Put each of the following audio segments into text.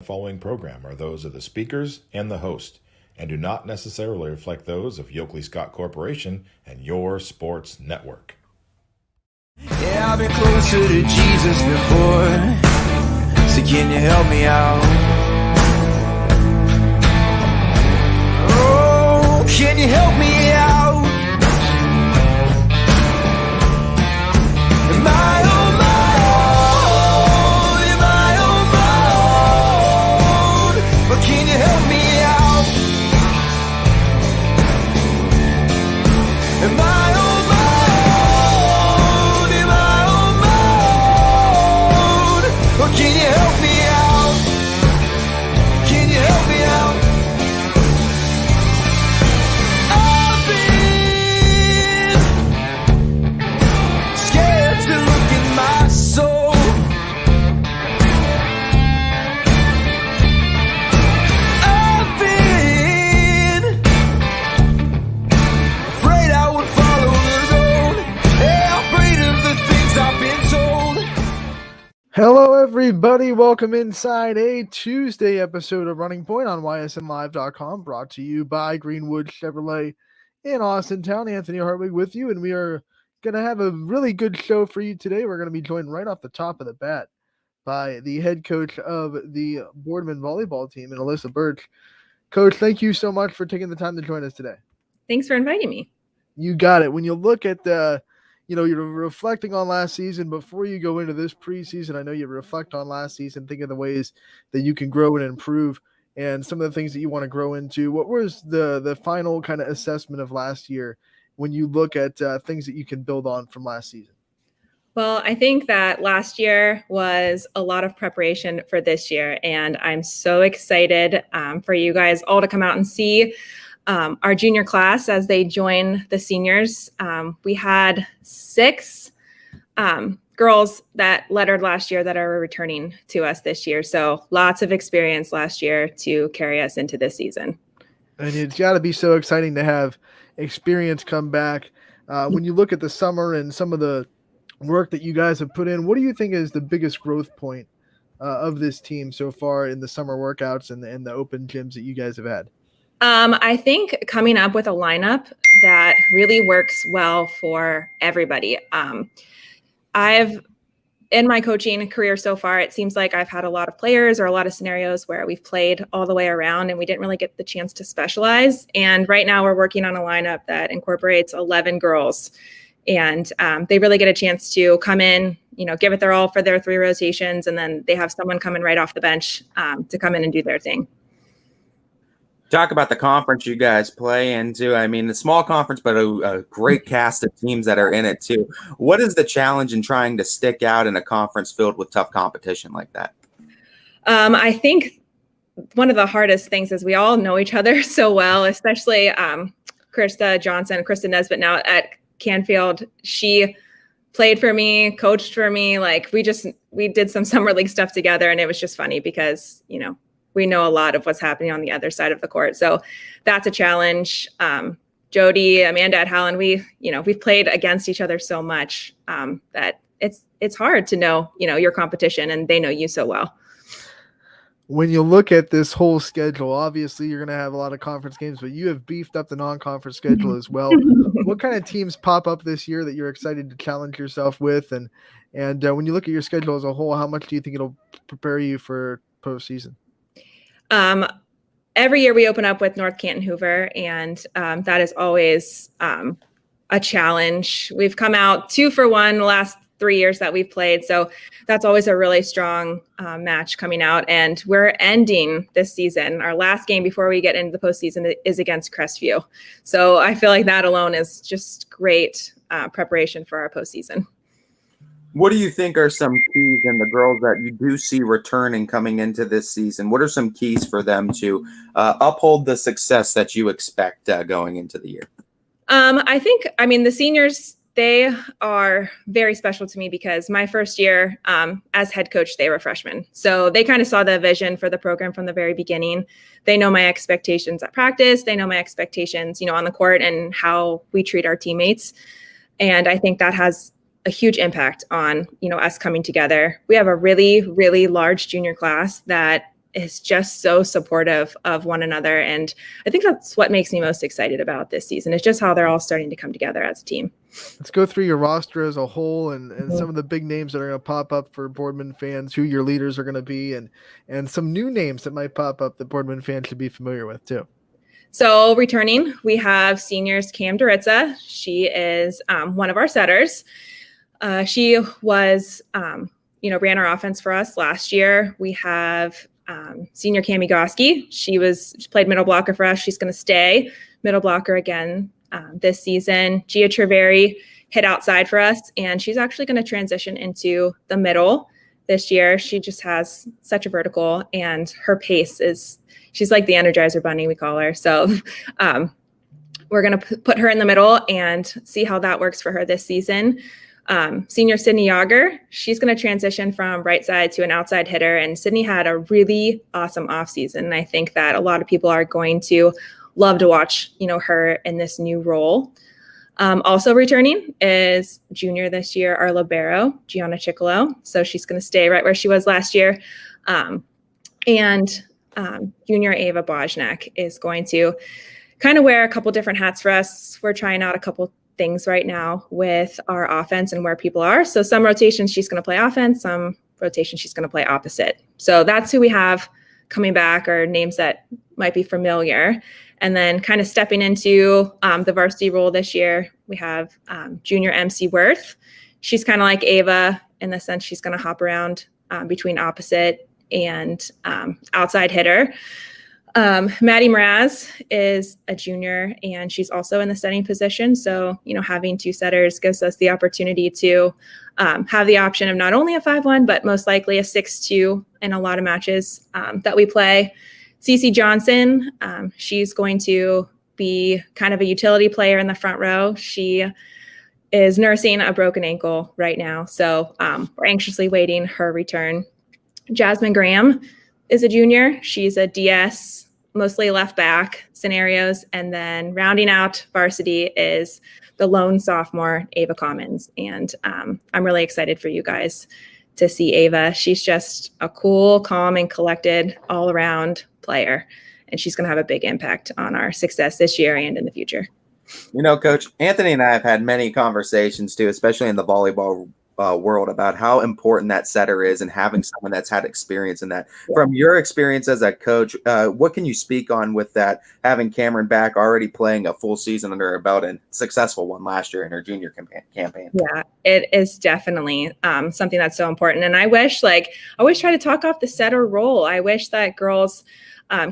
The following program are those of the speakers and the host, and do not necessarily reflect those of Yoakley Scott Corporation and your sports network. Yeah, I've been closer to Jesus before, so can you help me out? Oh, can you help me out? Am I on my own? Am I on my own? But can you help me out? Am I on my own? Am I on my own? Or can you help me out? Can you help me out? I've been scared to look in my soul. I've been afraid I would follow the road. Yeah, afraid of the things I've been told. Hello, everybody. Welcome inside a Tuesday episode of Running Point on ysnlive.com, brought to you by Greenwood Chevrolet in Austin Town. Anthony Hartwig with you, and we are going to have a really good show for you today. We're going to be joined right off the top of the bat by the head coach of the Boardman volleyball team, and Alyssa Birch. Coach, thank you so much for taking the time to join us today. Thanks for inviting me. You got it. When you look at you're reflecting on last season before you go into this preseason. I know you reflect on last season, think of the ways that you can grow and improve and some of the things that you want to grow into. What was the final kind of assessment of last year when you look at things that you can build on from last season? Well, I think that last year was a lot of preparation for this year, and I'm so excited for you guys all to come out and see our junior class as they join the seniors. We had 6 girls that lettered last year that are returning to us this year. So lots of experience last year to carry us into this season. And it's got to be so exciting to have experience come back. When you look at the summer and some of the work that you guys have put in, what do you think is the biggest growth point of this team so far in the summer workouts and the open gyms that you guys have had? I think coming up with a lineup that really works well for everybody. In my coaching career so far, it seems like I've had a lot of players or a lot of scenarios where we've played all the way around and we didn't really get the chance to specialize. And right now we're working on a lineup that incorporates 11 girls. And they really get a chance to come in, give it their all for their 3 rotations. And then they have someone coming right off the bench to come in and do their thing. Talk about the conference you guys play into. I mean, the small conference, but a great cast of teams that are in it too. What is the challenge in trying to stick out in a conference filled with tough competition like that? I think one of the hardest things is we all know each other so well, especially Krista Nesbitt now at Canfield. She played for me, coached for me. Like we did some summer league stuff together, and it was just funny because, we know a lot of what's happening on the other side of the court. So that's a challenge. Jody, Amanda at Howland, we've played against each other so much that it's hard to know, your competition, and they know you so well. When you look at this whole schedule, obviously you're going to have a lot of conference games, but you have beefed up the non-conference schedule as well. What kind of teams pop up this year that you're excited to challenge yourself with? And when you look at your schedule as a whole, how much do you think it'll prepare you for postseason? Every year we open up with North Canton Hoover, and that is always a challenge. We've come out 2-for-1 the last 3 years that we've played. So that's always a really strong match coming out. And we're ending this season. Our last game before we get into the postseason is against Crestview. So I feel like that alone is just great preparation for our postseason. What do you think are some keys in the girls that you do see returning coming into this season? What are some keys for them to uphold the success that you expect going into the year? The seniors, they are very special to me because my first year as head coach, they were freshmen. So they kind of saw the vision for the program from the very beginning. They know my expectations at practice. They know my expectations, on the court and how we treat our teammates. And I think that has a huge impact on, us coming together. We have a really, really large junior class that is just so supportive of one another. And I think that's what makes me most excited about this season. It's just how they're all starting to come together as a team. Let's go through your roster as a whole and some of the big names that are going to pop up for Boardman fans, who your leaders are going to be, and some new names that might pop up that Boardman fans should be familiar with too. So returning, we have seniors Cam Doritza. She is one of our setters. She was, ran our offense for us last year. We have senior Cami Goski. She played middle blocker for us. She's going to stay middle blocker again this season. Gia Treveri hit outside for us, and she's actually going to transition into the middle this year. She just has such a vertical, and her pace she's like the Energizer Bunny, we call her. So we're going to put her in the middle and see how that works for her this season. Senior Sydney Yager, she's going to transition from right side to an outside hitter, and Sydney had a really awesome offseason. And I think that a lot of people are going to love to watch, her in this new role. Also returning is junior this year, our libero, Gianna Chicolo. So she's going to stay right where she was last year. And junior Ava Bojnak is going to kind of wear a couple different hats for us. We're trying out a couple things right now with our offense and where people are. So some rotations she's going to play offense, some rotations she's going to play opposite. So that's who we have coming back, or names that might be familiar. And then kind of stepping into the varsity role this year, we have junior MC Worth. She's kind of like Ava in the sense she's going to hop around between opposite and outside hitter. Maddie Mraz is a junior, and she's also in the setting position. So, having two setters gives us the opportunity to have the option of not only a 5-1, but most likely a 6-2 in a lot of matches that we play. Cece Johnson, she's going to be kind of a utility player in the front row. She is nursing a broken ankle right now, so we're anxiously waiting her return. Jasmine Graham is a junior. She's a DS, mostly left back scenarios. And then rounding out varsity is the lone sophomore, Ava Commons. And I'm really excited for you guys to see Ava. She's just a cool, calm, and collected all-around player. And she's going to have a big impact on our success this year and in the future. Coach, Anthony and I have had many conversations too, especially in the volleyball world, about how important that setter is and having someone that's had experience in that. Yeah. From your experience as a coach, what can you speak on with that, having Cameron back, already playing a full season under her belt and successful one last year in her junior campaign? Yeah, it is definitely something that's so important. And I always try to talk off the setter role. I wish that girls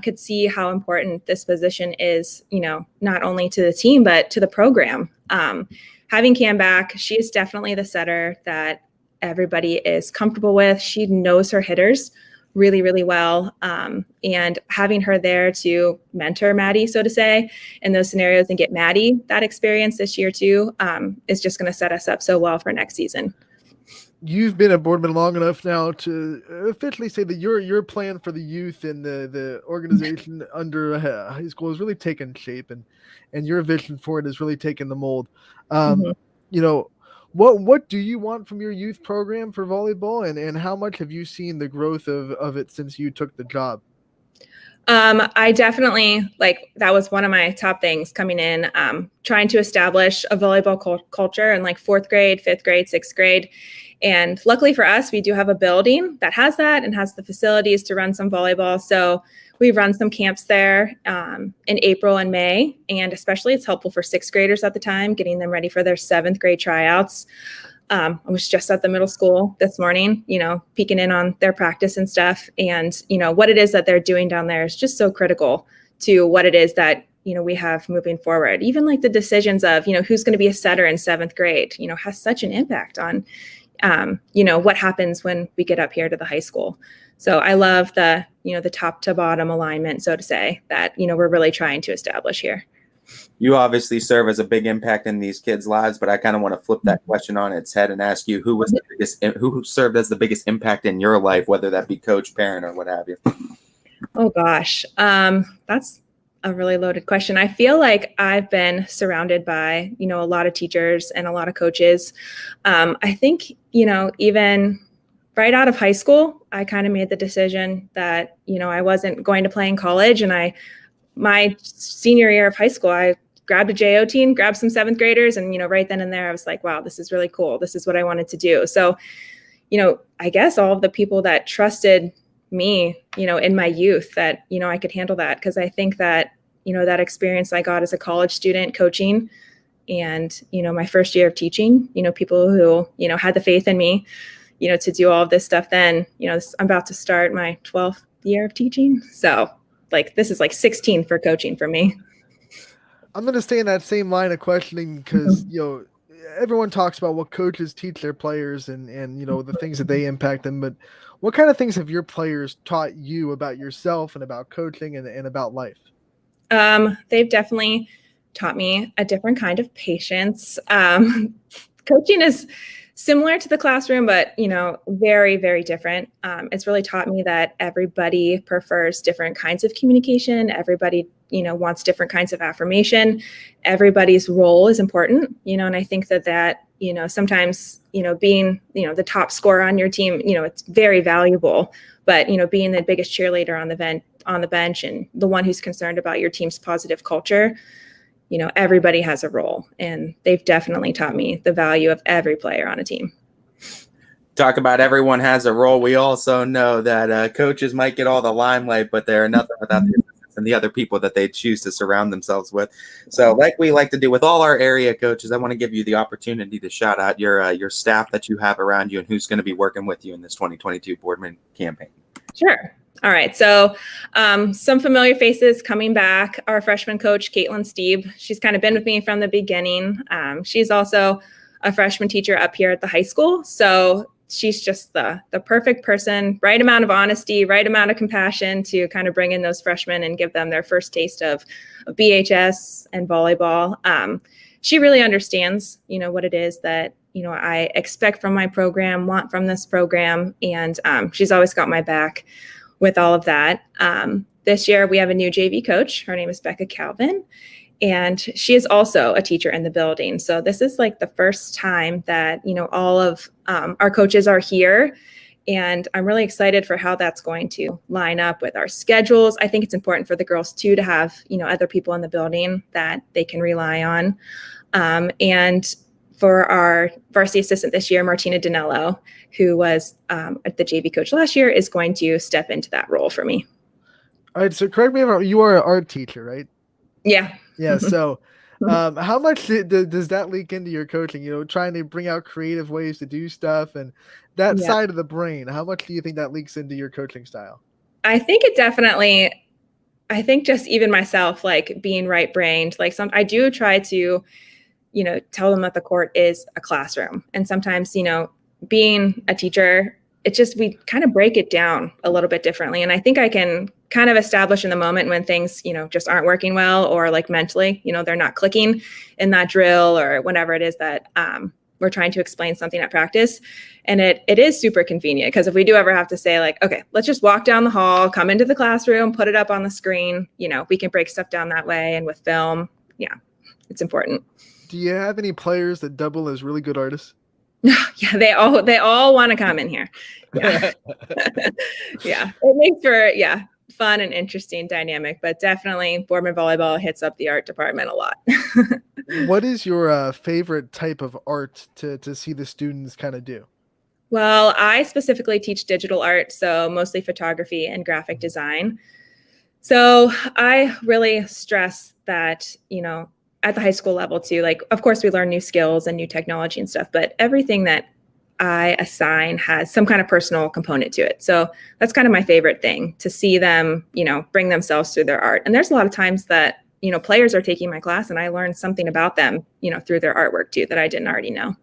could see how important this position is, not only to the team, but to the program. Having Cam back, she is definitely the setter that everybody is comfortable with. She knows her hitters really, really well. And having her there to mentor Maddie, so to say, in those scenarios and get Maddie that experience this year too, is just going to set us up so well for next season. You've been a Boardman long enough now to officially say that your plan for the youth and the organization under high school has really taken shape, and your vision for it has really taken the mold. What do you want from your youth program for volleyball, and how much have you seen the growth of it since you took the job? I definitely, that was one of my top things coming in, trying to establish a volleyball culture in 4th grade, 5th grade, 6th grade. And luckily for us, we do have a building that has that and has the facilities to run some volleyball. So we run some camps there in April and May. And especially it's helpful for 6th graders at the time, getting them ready for their 7th grade tryouts. I was just at the middle school this morning, peeking in on their practice and stuff. And, what it is that they're doing down there is just so critical to what it is that, we have moving forward. Even the decisions of, who's going to be a setter in 7th grade, has such an impact on, what happens when we get up here to the high school. So I love the top to bottom alignment, so to say, that, we're really trying to establish here. You obviously serve as a big impact in these kids' lives, but I kind of want to flip that question on its head and ask you, who served as the biggest impact in your life, whether that be coach, parent, or what have you? Oh gosh. That's a really loaded question. I feel like I've been surrounded by, a lot of teachers and a lot of coaches. I think, even right out of high school, I kind of made the decision that, I wasn't going to play in college. And my senior year of high school, I grabbed a JO team, grabbed some 7th graders. And, right then and there, I was like, wow, this is really cool. This is what I wanted to do. So, I guess all of the people that trusted me, in my youth that, I could handle that. Cause I think that, that experience I got as a college student coaching and, my first year of teaching, people who, had the faith in me, to do all of this stuff. Then, I'm about to start my 12th year of teaching. So this is 16 for coaching for me. I'm going to stay in that same line of questioning because, everyone talks about what coaches teach their players and the things that they impact them. But what kind of things have your players taught you about yourself and about coaching and about life? They've definitely taught me a different kind of patience. Coaching is similar to the classroom, but, very, very different. It's really taught me that everybody prefers different kinds of communication. Everybody, wants different kinds of affirmation. Everybody's role is important, and I think that, sometimes, being, the top scorer on your team, it's very valuable, but, being the biggest cheerleader on the bench and the one who's concerned about your team's positive culture, everybody has a role, and they've definitely taught me the value of every player on a team. Talk about everyone has a role. We also know that coaches might get all the limelight, but they're nothing without the assistants and the other people that they choose to surround themselves with. So like we like to do with all our area coaches, I want to give you the opportunity to shout out your staff that you have around you and who's going to be working with you in this 2022 Boardman campaign. Sure. All right. So some familiar faces coming back. Our freshman coach, Caitlin Steeb. She's kind of been with me from the beginning. She's also a freshman teacher up here at the high school. So she's just the perfect person, right amount of honesty, right amount of compassion to kind of bring in those freshmen and give them their first taste of BHS and volleyball. She really understands, what it is that, I expect from my program, want from this program. And she's always got my back with all of that. This year we have a new JV coach. Her name is Becca Calvin, and she is also a teacher in the building. So this is the first time that, all of our coaches are here, and I'm really excited for how that's going to line up with our schedules. I think it's important for the girls too to have, other people in the building that they can rely on. And for our varsity assistant this year, Martina Danello, who was the JV coach last year, is going to step into that role for me. All right. So correct me if you are an art teacher, right? Yeah. Yeah. So how much does that leak into your coaching, trying to bring out creative ways to do stuff and that side of the brain? How much do you think that leaks into your coaching style? I think it definitely, just even myself, being right-brained, I do try to, tell them that the court is a classroom. And sometimes, being a teacher, we kind of break it down a little bit differently. And I think I can kind of establish in the moment when things, just aren't working well, or mentally, they're not clicking in that drill or whenever it is that we're trying to explain something at practice. And it is super convenient because if we do ever have to say okay, let's just walk down the hall, come into the classroom, put it up on the screen, we can break stuff down that way. And with film, it's important. Do you have any players that double as really good artists? Yeah, they all want to come in here. Yeah. Yeah. It makes for, fun and interesting dynamic, but definitely Boardman volleyball hits up the art department a lot. What is your favorite type of art to see the students kind of do? Well, I specifically teach digital art, so mostly photography and graphic design. So I really stress that, at the high school level too, of course we learn new skills and new technology and stuff, but everything that I assign has some kind of personal component to it. So that's kind of my favorite thing, to see them, bring themselves through their art. And there's a lot of times that, players are taking my class and I learned something about them, through their artwork too, that I didn't already know.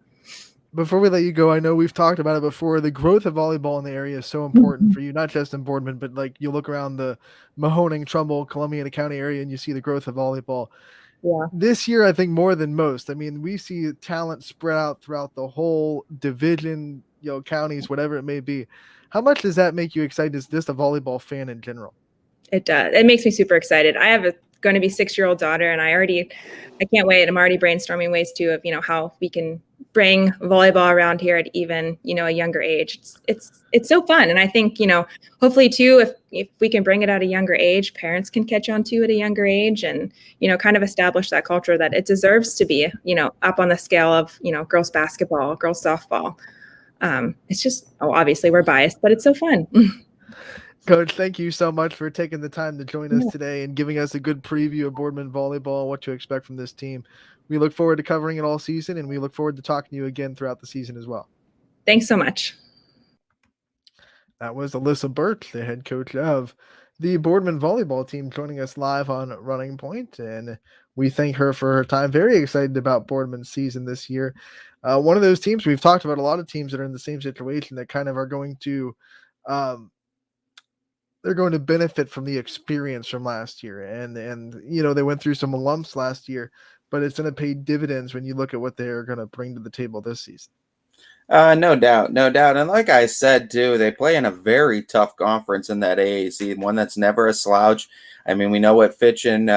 Before we let you go, I know we've talked about it before. The growth of volleyball in the area is so important for you, not just in Boardman, but you look around the Mahoning, Trumbull, Columbiana County area and you see the growth of volleyball. Yeah. This year, I think more than most. I mean, we see talent spread out throughout the whole division, counties, whatever it may be. How much does that make you excited as just a volleyball fan in general? It does. It makes me super excited. I have going to be 6-year-old daughter, and I can't wait. I'm already brainstorming ways too of, how we can bring volleyball around here at even, a younger age. It's so fun. And I think, hopefully too, if we can bring it at a younger age, parents can catch on to at a younger age and, kind of establish that culture that it deserves to be, up on the scale of, girls basketball, girls softball. It's just, obviously we're biased, but it's so fun. Coach, thank you so much for taking the time to join us today and giving us a good preview of Boardman volleyball, what to expect from this team. We look forward to covering it all season, and we look forward to talking to you again throughout the season as well. Thanks so much. That was Alyssa Birch, the head coach of the Boardman volleyball team, joining us live on Running Point, and we thank her for her time. Very excited about Boardman's season this year. One of those teams, we've talked about a lot of teams that are in the same situation that kind of are going to they're going to benefit from the experience from last year. And they went through some lumps last year, but it's going to pay dividends when you look at what they're going to bring to the table this season. No doubt. And like I said, too, they play in a very tough conference in that AAC, one that's never a slouch. I mean, we know what Fitch and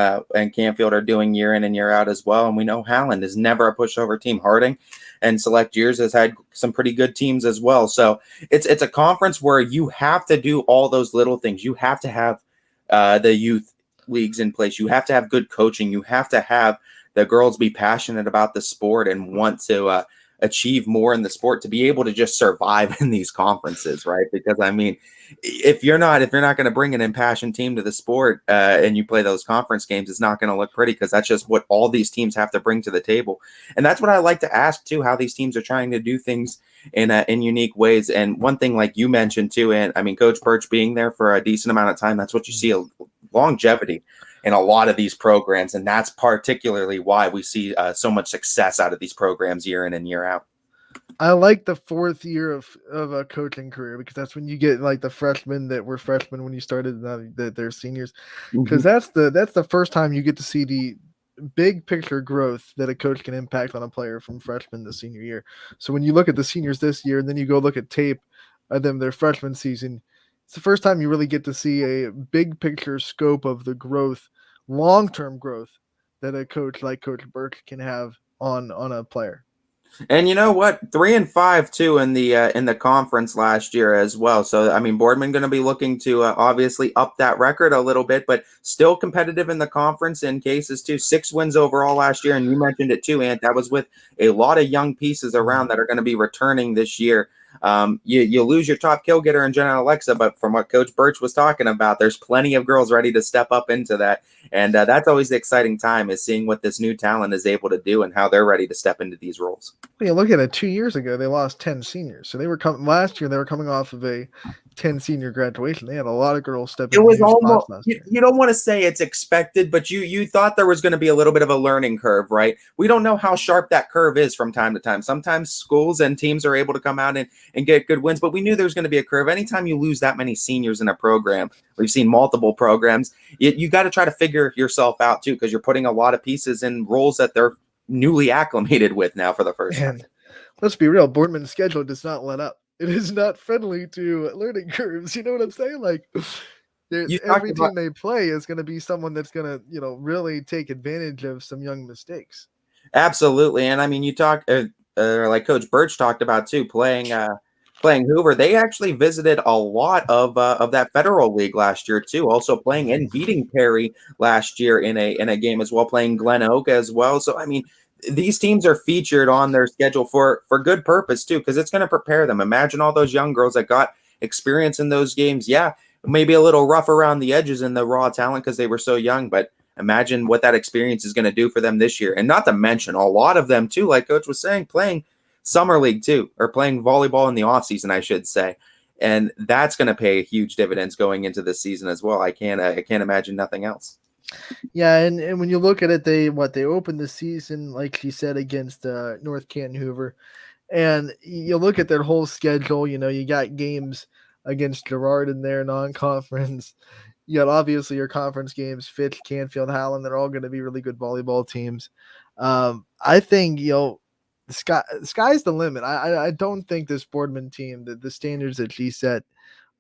Canfield are doing year in and year out as well. And we know Howland is never a pushover team. Harding and select years has had some pretty good teams as well. So it's a conference where you have to do all those little things. You have to have the youth leagues in place. You have to have good coaching. You have to have the girls be passionate about the sport and want to achieve more in the sport to be able to just survive in these conferences, right? Because I mean, if you're not going to bring an impassioned team to the sport and you play those conference games, it's not going to look pretty, because that's just what all these teams have to bring to the table. And that's what I like to ask too, how these teams are trying to do things in unique ways. And one thing, like you mentioned too, and I mean, Coach Birch being there for a decent amount of time, that's what you see, a longevity in a lot of these programs. And that's particularly why we see so much success out of these programs year in and year out. I like the fourth year of a coaching career, because that's when you get like the freshmen that were freshmen when you started, that they're seniors, because that's the first time you get to see the big picture growth that a coach can impact on a player from freshman to senior year. So when you look at the seniors this year, and then you go look at tape of them their freshman season, it's the first time you really get to see a big picture scope of the growth, long-term growth, that a coach like Coach Birch can have on a player. And you know what? 3-5 too in the conference last year as well. So I mean, Boardman going to be looking to obviously up that record a little bit, but still competitive in the conference in cases too. 6 wins overall last year, and you mentioned it too, Ant. That was with a lot of young pieces around that are going to be returning this year. You lose your top kill getter in Jenna Alexa, but from what Coach Birch was talking about, there's plenty of girls ready to step up into that. And that's always the exciting time, is seeing what this new talent is able to do and how they're ready to step into these roles. Yeah, look at it. 2 years ago, they lost 10 seniors. So they were last year. They were coming off of a 10 senior graduation. They had a lot of girls step into It was almost last year. You don't want to say it's expected, but you thought there was going to be a little bit of a learning curve, right? We don't know how sharp that curve is from time to time. Sometimes schools and teams are able to come out and get good wins, but we knew there was going to be a curve. Anytime you lose that many seniors in a program, we've seen multiple programs, you got to try to figure yourself out too, because you're putting a lot of pieces in roles that they're newly acclimated with now for the first time. Let's be real, Boardman's schedule does not let up. It is not friendly to learning curves. You know what I'm saying? Like, every team they play is going to be someone that's going to, really take advantage of some young mistakes. Absolutely. And I mean, you talk like Coach Birch talked about too, playing Hoover. They actually visited a lot of that federal league last year too. Also playing and beating Perry last year in a game as well, playing Glen Oak as well. So I mean, these teams are featured on their schedule for good purpose too, because it's going to prepare them. Imagine all those young girls that got experience in those games. Yeah, maybe a little rough around the edges in the raw talent because they were so young, but imagine what that experience is going to do for them this year. And not to mention a lot of them too, like Coach was saying, playing summer league too, or playing volleyball in the off season, I should say. And that's going to pay huge dividends going into this season as well. I can't imagine nothing else. Yeah, and when you look at it, they opened the season, like she said, against North Canton Hoover, and you look at their whole schedule. You got games against Girard in their non-conference. You got obviously your conference games, Fitch, Canfield, Howland. They're all going to be really good volleyball teams. I think the sky's the limit. I don't think this Boardman team, the standards that she set,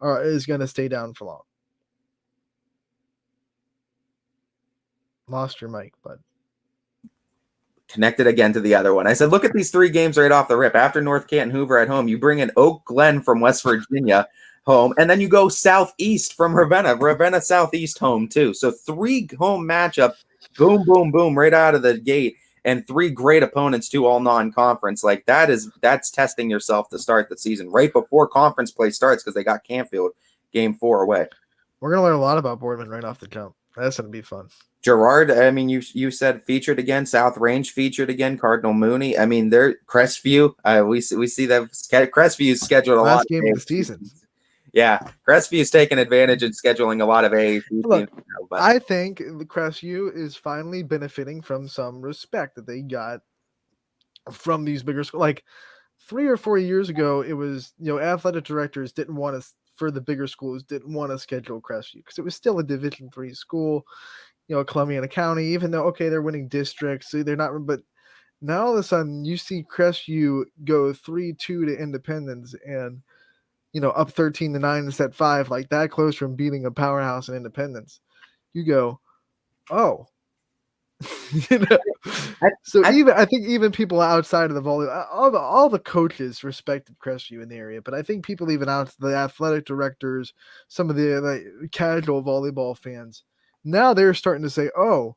is going to stay down for long. Lost your mic, bud. connected again to the other one. I said, look at these 3 games right off the rip. After North Canton Hoover at home, you bring in Oak Glen from West Virginia home, and then you go southeast from Ravenna Southeast home too. So 3 home matchups, boom, boom, boom, right out of the gate, and 3 great opponents too, all non-conference. Like that's testing yourself to start the season right before conference play starts because they got Canfield game 4 away. We're gonna learn a lot about Boardman right off the jump. That's gonna be fun. Gerard, I mean, you said featured again. South Range featured again. Cardinal Mooney. I mean, they're Crestview. We see that Crestview's scheduled a lot. Last game of the season. Yeah, Crestview's taking advantage and scheduling a lot of AAC Look, teams. But I think the Crestview is finally benefiting from some respect that they got from these bigger schools. Like 3 or 4 years ago, it was, athletic directors didn't want to, for the bigger schools, didn't want to schedule Crestview because it was still a Division III school. Columbiana County, even though, okay, they're winning districts, so they're not, but now all of a sudden you see Crestview go 3-2 to Independence and, up 13-9 in set 5, like that close from beating a powerhouse in Independence. You go, oh, I think even people outside of the volleyball, all the coaches respected Crestview in the area, but I think people even out the athletic directors, some of the casual volleyball fans, now they're starting to say, oh,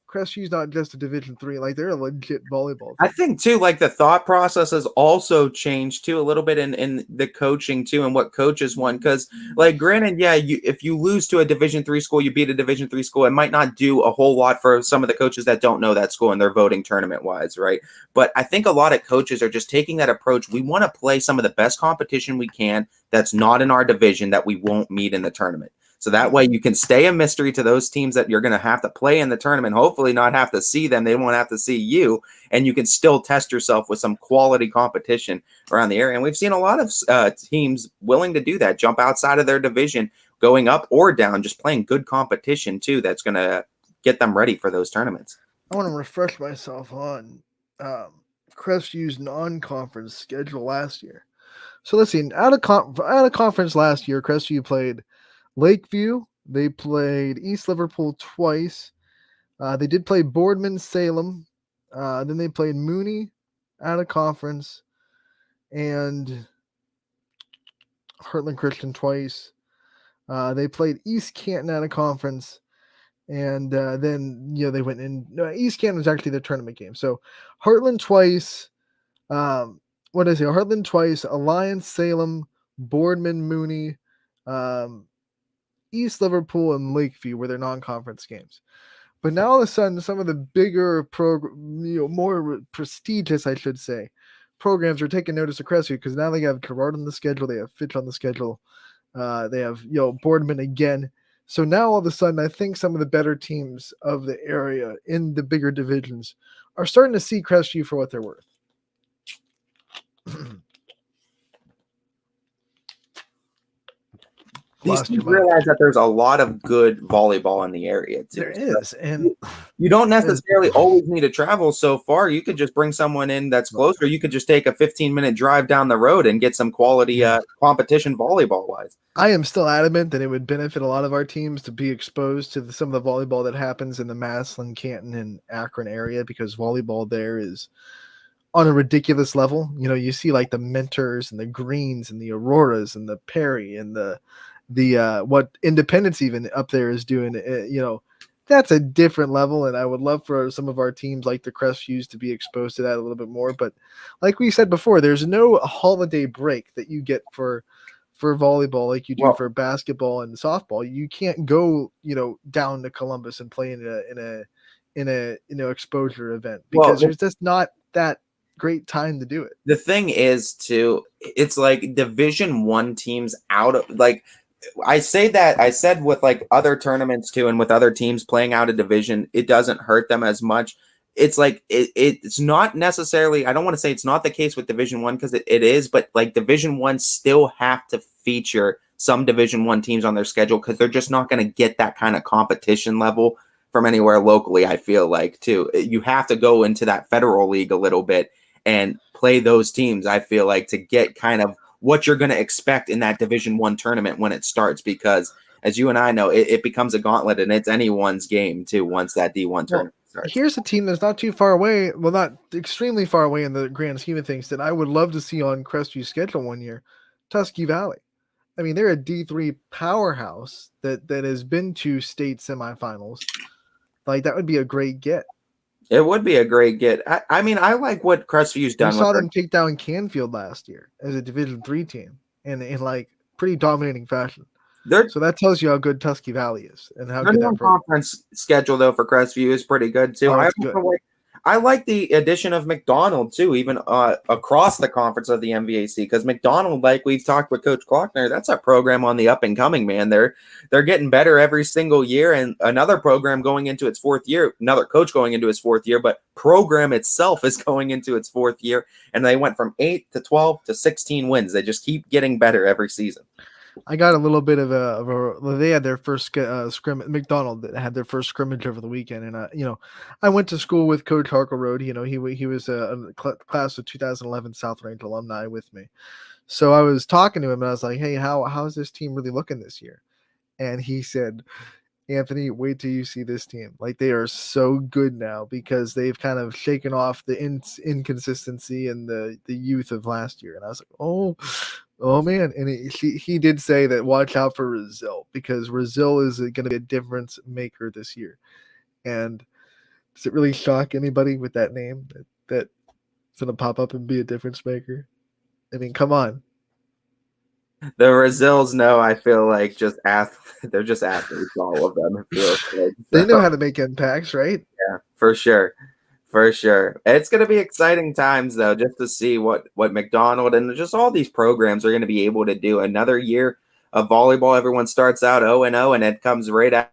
Crestview's not just a Division III, like they're a legit volleyball team. I think too, like the thought process has also changed too a little bit in the coaching too, and what coaches want. Because, like, granted, yeah, if you lose to a Division III school, you beat a Division III school, it might not do a whole lot for some of the coaches that don't know that school and they're voting tournament wise, right? But I think a lot of coaches are just taking that approach. We want to play some of the best competition we can that's not in our division that we won't meet in the tournament. So that way you can stay a mystery to those teams that you're going to have to play in the tournament, hopefully not have to see them. They won't have to see you, and you can still test yourself with some quality competition around the area. And we've seen a lot of teams willing to do that, jump outside of their division, going up or down, just playing good competition too. That's going to get them ready for those tournaments. I want to refresh myself on Crestview's non-conference schedule last year. So let's see, out of conference last year, Crestview played Lakeview, they played East Liverpool twice. They did play Boardman, Salem. Then they played Mooney out of conference and Heartland Christian twice. They played East Canton out of conference. And then, they went in. No, East Canton was actually their tournament game. So Heartland twice. Heartland twice, Alliance, Salem, Boardman, Mooney, East Liverpool, and Lakeview were their non-conference games. But now all of a sudden, some of the bigger more prestigious, I should say, programs are taking notice of Crestview because now they have Gerard on the schedule, they have Fitch on the schedule, they have Boardman again. So now all of a sudden, I think some of the better teams of the area in the bigger divisions are starting to see Crestview for what they're worth. These teams realize that there's a lot of good volleyball in the area too. There is, and you don't necessarily always need to travel so far. You could just bring someone in that's closer. You could just take a 15-minute drive down the road and get some quality competition volleyball-wise. I am still adamant that it would benefit a lot of our teams to be exposed to some of the volleyball that happens in the Massillon, Canton, and Akron area because volleyball there is on a ridiculous level. You see like the Mentors and the Greens and the Auroras and the Perry and the what Independence even up there is doing, that's a different level. And I would love for some of our teams like the Crestviews to be exposed to that a little bit more. But like we said before, there's no holiday break that you get for volleyball like you do for basketball and softball. You can't go, down to Columbus and play in a exposure event because there's just not that great time to do it. The thing is too, it's like Division I teams out of like. I said with like other tournaments too, and with other teams playing out of division, it doesn't hurt them as much. It's like it's not necessarily. I don't want to say it's not the case with Division I because it is, but like Division I still have to feature some Division I teams on their schedule because they're just not going to get that kind of competition level from anywhere locally. I feel like too, you have to go into that federal league a little bit and play those teams. I feel like to get kind of what you're going to expect in that Division I tournament when it starts, because as you and I know, it becomes a gauntlet and it's anyone's game too once that D1 tournament starts. Here's a team that's not too far away. Well, not extremely far away in the grand scheme of things that I would love to see on Crestview's schedule one year. Tuskegee Valley. I mean, they're a D3 powerhouse that has been to state semifinals. Like, that would be a great get. It would be a great get. I mean, I like what Crestview's done. We saw them take down Canfield last year as a Division III team in like pretty dominating fashion. So that tells you how good Tuskegee Valley is and how good that conference schedule though for Crestview is pretty good too. I like the addition of McDonald too, even across the conference of the MVAC, because McDonald, like we've talked with Coach Klockner, that's a program on the up and coming, man. They're getting better every single year, and another program going into its fourth year, another coach going into his fourth year, but program itself is going into its fourth year, and they went from 8 to 12 to 16 wins. They just keep getting better every season. I got a little bit of they had their first scrimmage. McDonald had their first scrimmage over the weekend, and I went to school with Coach Harkleroad. He was a class of 2011 South Range alumni with me, so I was talking to him and I was like, "Hey, how's this team really looking this year?" And he said, "Anthony, wait till you see this team. Like, they are so good now because they've kind of shaken off the inconsistency and the youth of last year." And I was like, Oh man, and he did say that watch out for Brazil, because Brazil is going to be a difference maker this year. And does it really shock anybody with that name that it's going to pop up and be a difference maker? I mean, come on. The Brazils know, I feel like, they're just athletes, all of them. It feels like. They know how to make impacts, right? Yeah, for sure. For sure. It's going to be exciting times, though, just to see what McDonald and just all these programs are going to be able to do. Another year of volleyball. Everyone starts out 0-0, and it comes right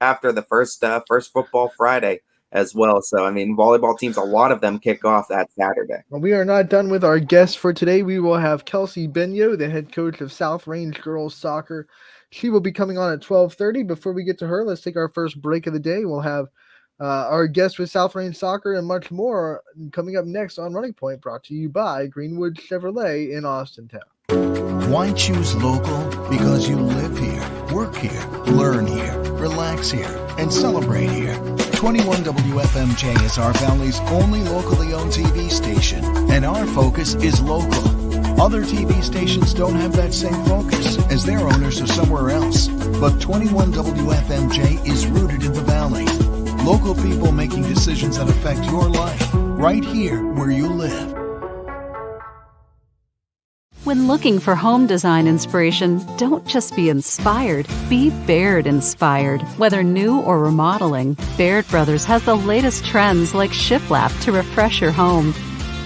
after the first football Friday as well. So, I mean, volleyball teams, a lot of them kick off that Saturday. Well, we are not done with our guests for today. We will have Kelsey Benyo, the head coach of South Range Girls Soccer. She will be coming on at 12:30. Before we get to her, let's take our first break of the day. We'll have our guests with South Range Soccer and much more coming up next on Running Point, brought to you by Greenwood Chevrolet in Austintown. Why choose local? Because you live here, work here, learn here, relax here, and celebrate here. 21 WFMJ is our Valley's only locally owned TV station, and our focus is local. Other TV stations don't have that same focus, as their owners are somewhere else. But 21 WFMJ is rooted in the Valley. Local people making decisions that affect your life, right here where you live. When looking for home design inspiration, don't just be inspired, be Baird inspired. Whether new or remodeling, Baird Brothers has the latest trends like shiplap to refresh your home.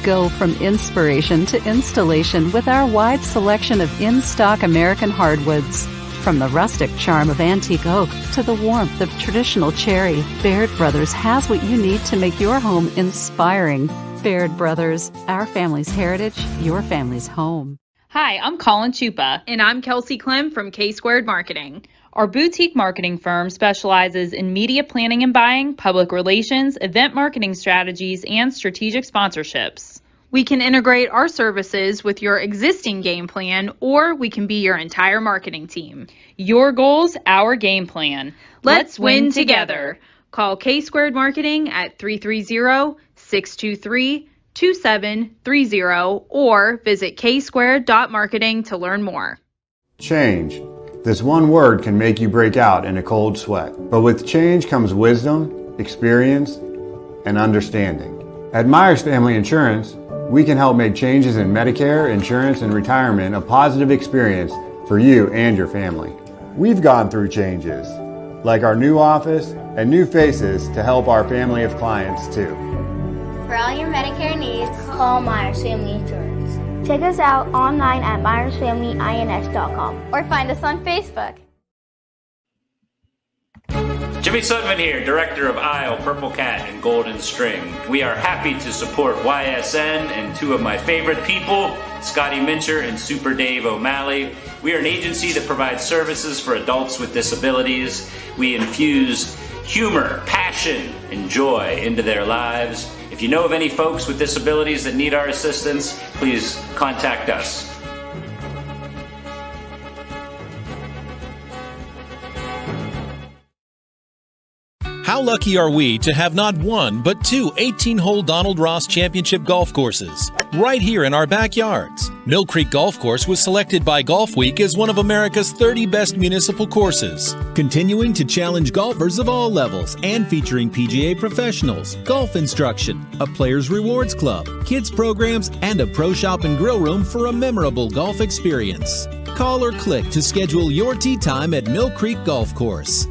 Go from inspiration to installation with our wide selection of in-stock American hardwoods. From the rustic charm of antique oak to the warmth of traditional cherry, Baird Brothers has what you need to make your home inspiring. Baird Brothers, our family's heritage, your family's home. Hi, I'm Colin Chupa. And I'm Kelsey Clem from K-Squared Marketing. Our boutique marketing firm specializes in media planning and buying, public relations, event marketing strategies, and strategic sponsorships. We can integrate our services with your existing game plan, or we can be your entire marketing team. Your goals, our game plan. Let's win together. Call K-Squared Marketing at 330-623-2730 or visit ksquared.marketing to learn more. Change. This one word can make you break out in a cold sweat. But with change comes wisdom, experience, and understanding. At Myers Family Insurance, we can help make changes in Medicare, insurance, and retirement a positive experience for you and your family. We've gone through changes, like our new office and new faces to help our family of clients too. For all your Medicare needs, call Myers Family Insurance. Check us out online at myersfamilyins.com or find us on Facebook. Jimmy Sudman here, Director of Isle, Purple Cat, and Golden String. We are happy to support YSN and two of my favorite people, Scotty Mincher and Super Dave O'Malley. We are an agency that provides services for adults with disabilities. We infuse humor, passion, and joy into their lives. If you know of any folks with disabilities that need our assistance, please contact us. How lucky are we to have not one, but two 18-hole Donald Ross Championship golf courses right here in our backyards? Mill Creek Golf Course was selected by Golf Week as one of America's 30 best municipal courses, continuing to challenge golfers of all levels and featuring PGA professionals, golf instruction, a players rewards club, kids programs, and a pro shop and grill room for a memorable golf experience. Call or click to schedule your tee time at Mill Creek Golf Course.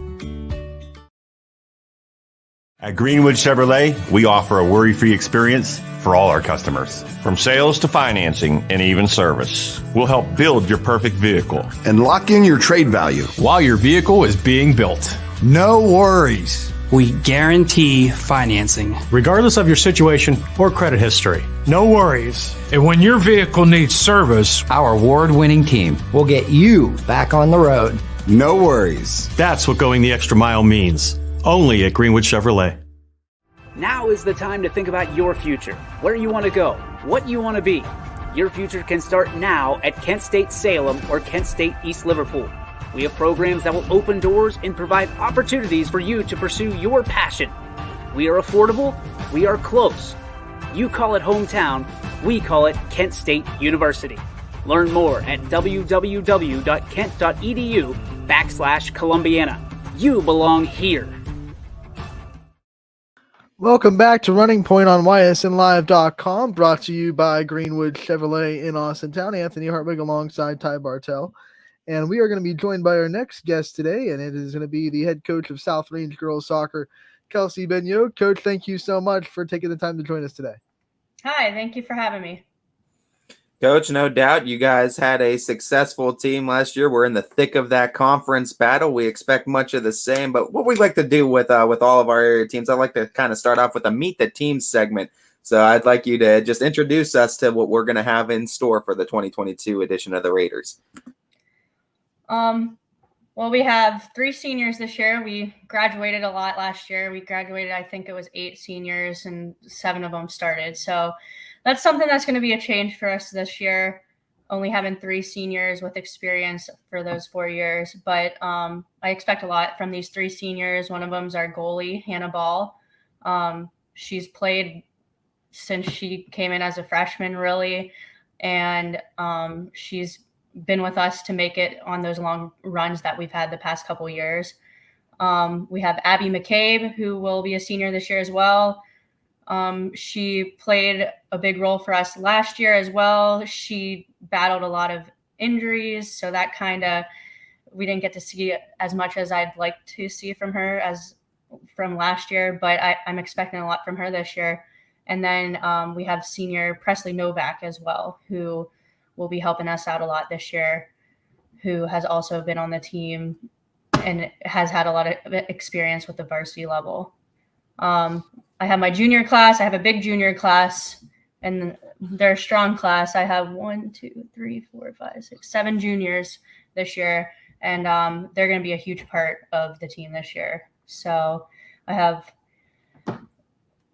At Greenwood Chevrolet, we offer a worry-free experience for all our customers. From sales to financing and even service, we'll help build your perfect vehicle and lock in your trade value while your vehicle is being built. No worries. We guarantee financing, regardless of your situation or credit history. No worries. And when your vehicle needs service, our award-winning team will get you back on the road. No worries. That's what going the extra mile means. Only at Greenwood Chevrolet. Now is the time to think about your future, where you want to go, what you want to be. Your future can start now at Kent State Salem or Kent State East Liverpool. We have programs that will open doors and provide opportunities for you to pursue your passion. We are affordable, we are close. You call it hometown, we call it Kent State University. Learn more at www.kent.edu/Columbiana. You belong here. Welcome back to Running Point on YSNLive.com, brought to you by Greenwood Chevrolet in Austintown. Anthony Hartwig alongside Ty Bartell. And we are going to be joined by our next guest today, and it is going to be the head coach of South Range Girls Soccer, Kelsey Benyot. Coach, thank you so much for taking the time to join us today. Hi, thank you for having me. Coach, no doubt you guys had a successful team last year. We're in the thick of that conference battle. We expect much of the same, but what we like to do with all of our area teams, I'd like to kind of start off with a Meet the Team segment. So I'd like you to just introduce us to what we're going to have in store for the 2022 edition of the Raiders. Well, we have 3 seniors this year. We graduated a lot last year. We graduated, I think it was 8 seniors, and 7 of them started. So that's something that's going to be a change for us this year, only having 3 seniors with experience for those 4 years. But I expect a lot from these 3 seniors. One of them is our goalie, Hannah Ball. She's played since she came in as a freshman, really, and she's been with us to make it on those long runs that we've had the past couple years. We have Abby McCabe, who will be a senior this year as well. She played a big role for us last year as well. She battled a lot of injuries, so that we didn't get to see as much as I'd like to see from her as from last year, but I'm expecting a lot from her this year. And then we have senior Presley Novak as well, who will be helping us out a lot this year, who has also been on the team and has had a lot of experience with the varsity level. I have my junior class. I have a big junior class, and they're a strong class. I have 7 juniors this year, and they're going to be a huge part of the team this year. So I have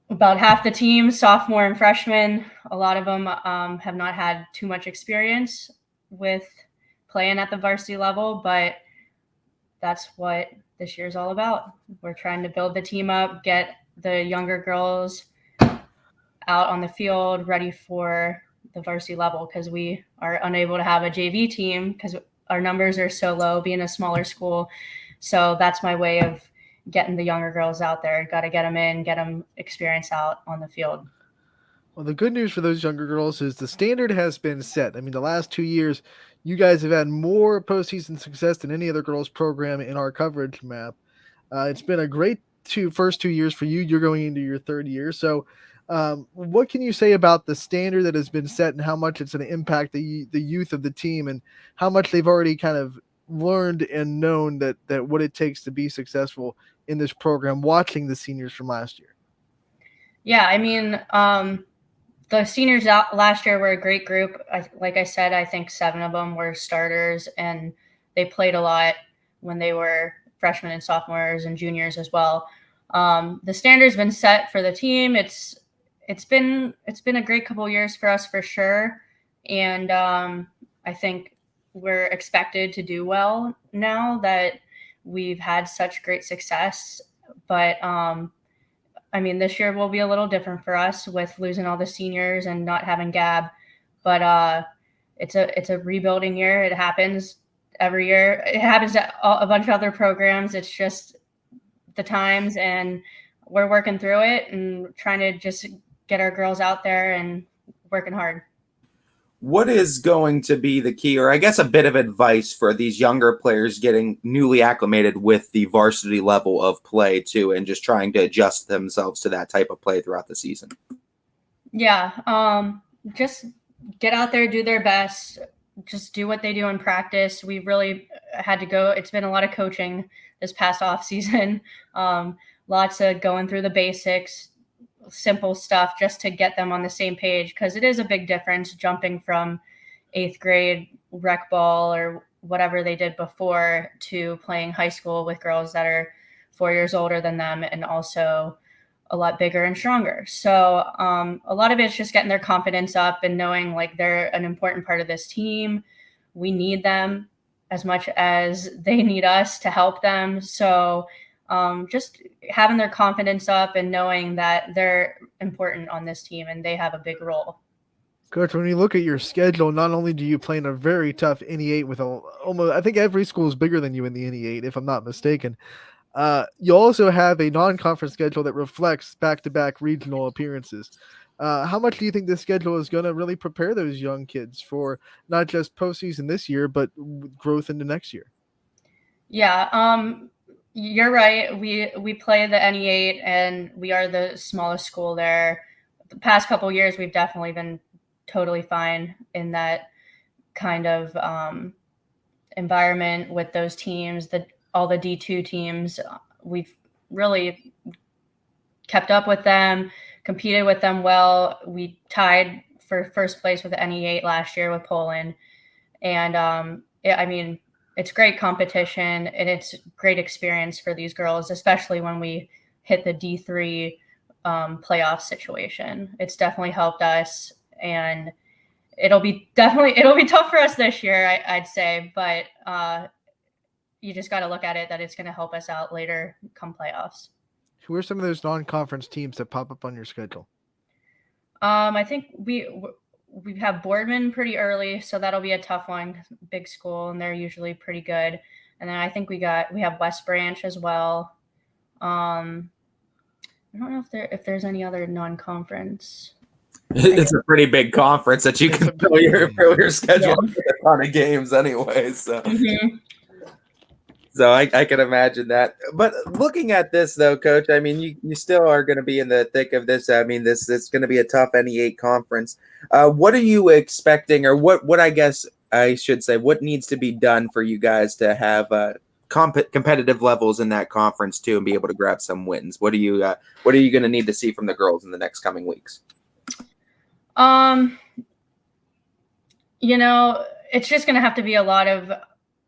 about half the team, sophomore and freshman. A lot of them have not had too much experience with playing at the varsity level, but that's what this year's all about. We're trying to build the team up, get the younger girls out on the field ready for the varsity level, because we are unable to have a JV team because our numbers are so low, being a smaller school. So that's my way of getting the younger girls out there. Got to get them in, get them experience out on the field. Well, the good news for those younger girls is the standard has been set. I mean, the last 2 years, you guys have had more postseason success than any other girls program in our coverage map. It's been a great first 2 years for you. You're going into your 3rd year. So what can you say about the standard that has been set and how much it's going to impact the youth of the team and how much they've already kind of learned and known that what it takes to be successful in this program, watching the seniors from last year? Yeah, I mean, the seniors out last year were a great group. Like I said, I think 7 of them were starters, and they played a lot when they were freshmen and sophomores and juniors as well. The standard's been set for the team. It's been a great couple of years for us for sure, and I think we're expected to do well now that we've had such great success. But I mean, this year will be a little different for us with losing all the seniors and not having Gab. But it's a rebuilding year. It happens every year. It happens to a bunch of other programs. It's just the times, and we're working through it and trying to just get our girls out there and working hard. What is going to be the key, or I guess a bit of advice for these younger players getting newly acclimated with the varsity level of play too, and just trying to adjust themselves to that type of play throughout the season? Yeah, just get out there, do their best, just do what they do in practice. We really had to go. It's been a lot of coaching this past off season. Lots of going through the basics, simple stuff, just to get them on the same page, because it is a big difference jumping from 8th grade rec ball or whatever they did before to playing high school with girls that are 4 years older than them and also a lot bigger and stronger. So a lot of it's just getting their confidence up and knowing like they're an important part of this team. We need them as much as they need us to help them. So just having their confidence up and knowing that they're important on this team and they have a big role. Coach, when you look at your schedule, not only do you play in a very tough NE8 with almost, I think every school is bigger than you in the NE8, if I'm not mistaken. You also have a non-conference schedule that reflects back-to-back regional appearances. How much do you think this schedule is going to really prepare those young kids for not just postseason this year, but growth into next year? Yeah, you're right. We play the NE8 and we are the smallest school there. The past couple of years, we've definitely been totally fine in that kind of environment with those teams. All the D2 teams, we've really kept up with them, competed with them well. We tied for first place with the NE8 last year with Poland. And I mean, it's great competition and it's great experience for these girls, especially when we hit the D3 playoff situation. It's definitely helped us, and it'll be tough for us this year, I'd say, but you just got to look at it that it's going to help us out later come playoffs. Who are some of those non-conference teams that pop up on your schedule? I think we have Boardman pretty early, so that'll be a tough one. Big school, and they're usually pretty good. And then I think we have West Branch as well. I don't know if there's any other non-conference. It's a pretty big conference that you can fill your schedule with a ton of games anyway. So. Mm-hmm. So I can imagine that. But looking at this, though, Coach, I mean, you still are going to be in the thick of this. I mean, it's going to be a tough NE8 conference. What are you expecting, or what I guess I should say, what needs to be done for you guys to have competitive levels in that conference, too, and be able to grab some wins? What are you going to need to see from the girls in the next coming weeks? It's just going to have to be a lot of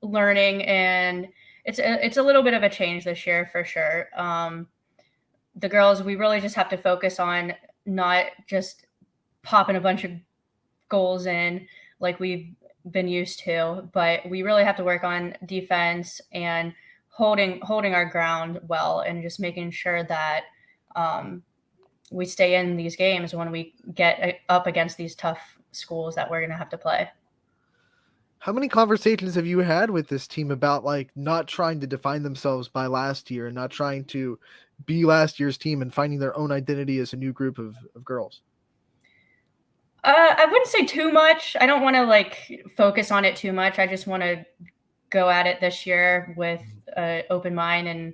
learning, and it's a little bit of a change this year for sure. The girls, we really just have to focus on not just popping a bunch of goals in like we've been used to, but we really have to work on defense and holding our ground well, and just making sure that we stay in these games when we get up against these tough schools that we're going to have to play. How many conversations have you had with this team about like not trying to define themselves by last year and not trying to be last year's team and finding their own identity as a new group of girls? I wouldn't say too much. I don't want to focus on it too much. I just want to go at it this year with an open mind. And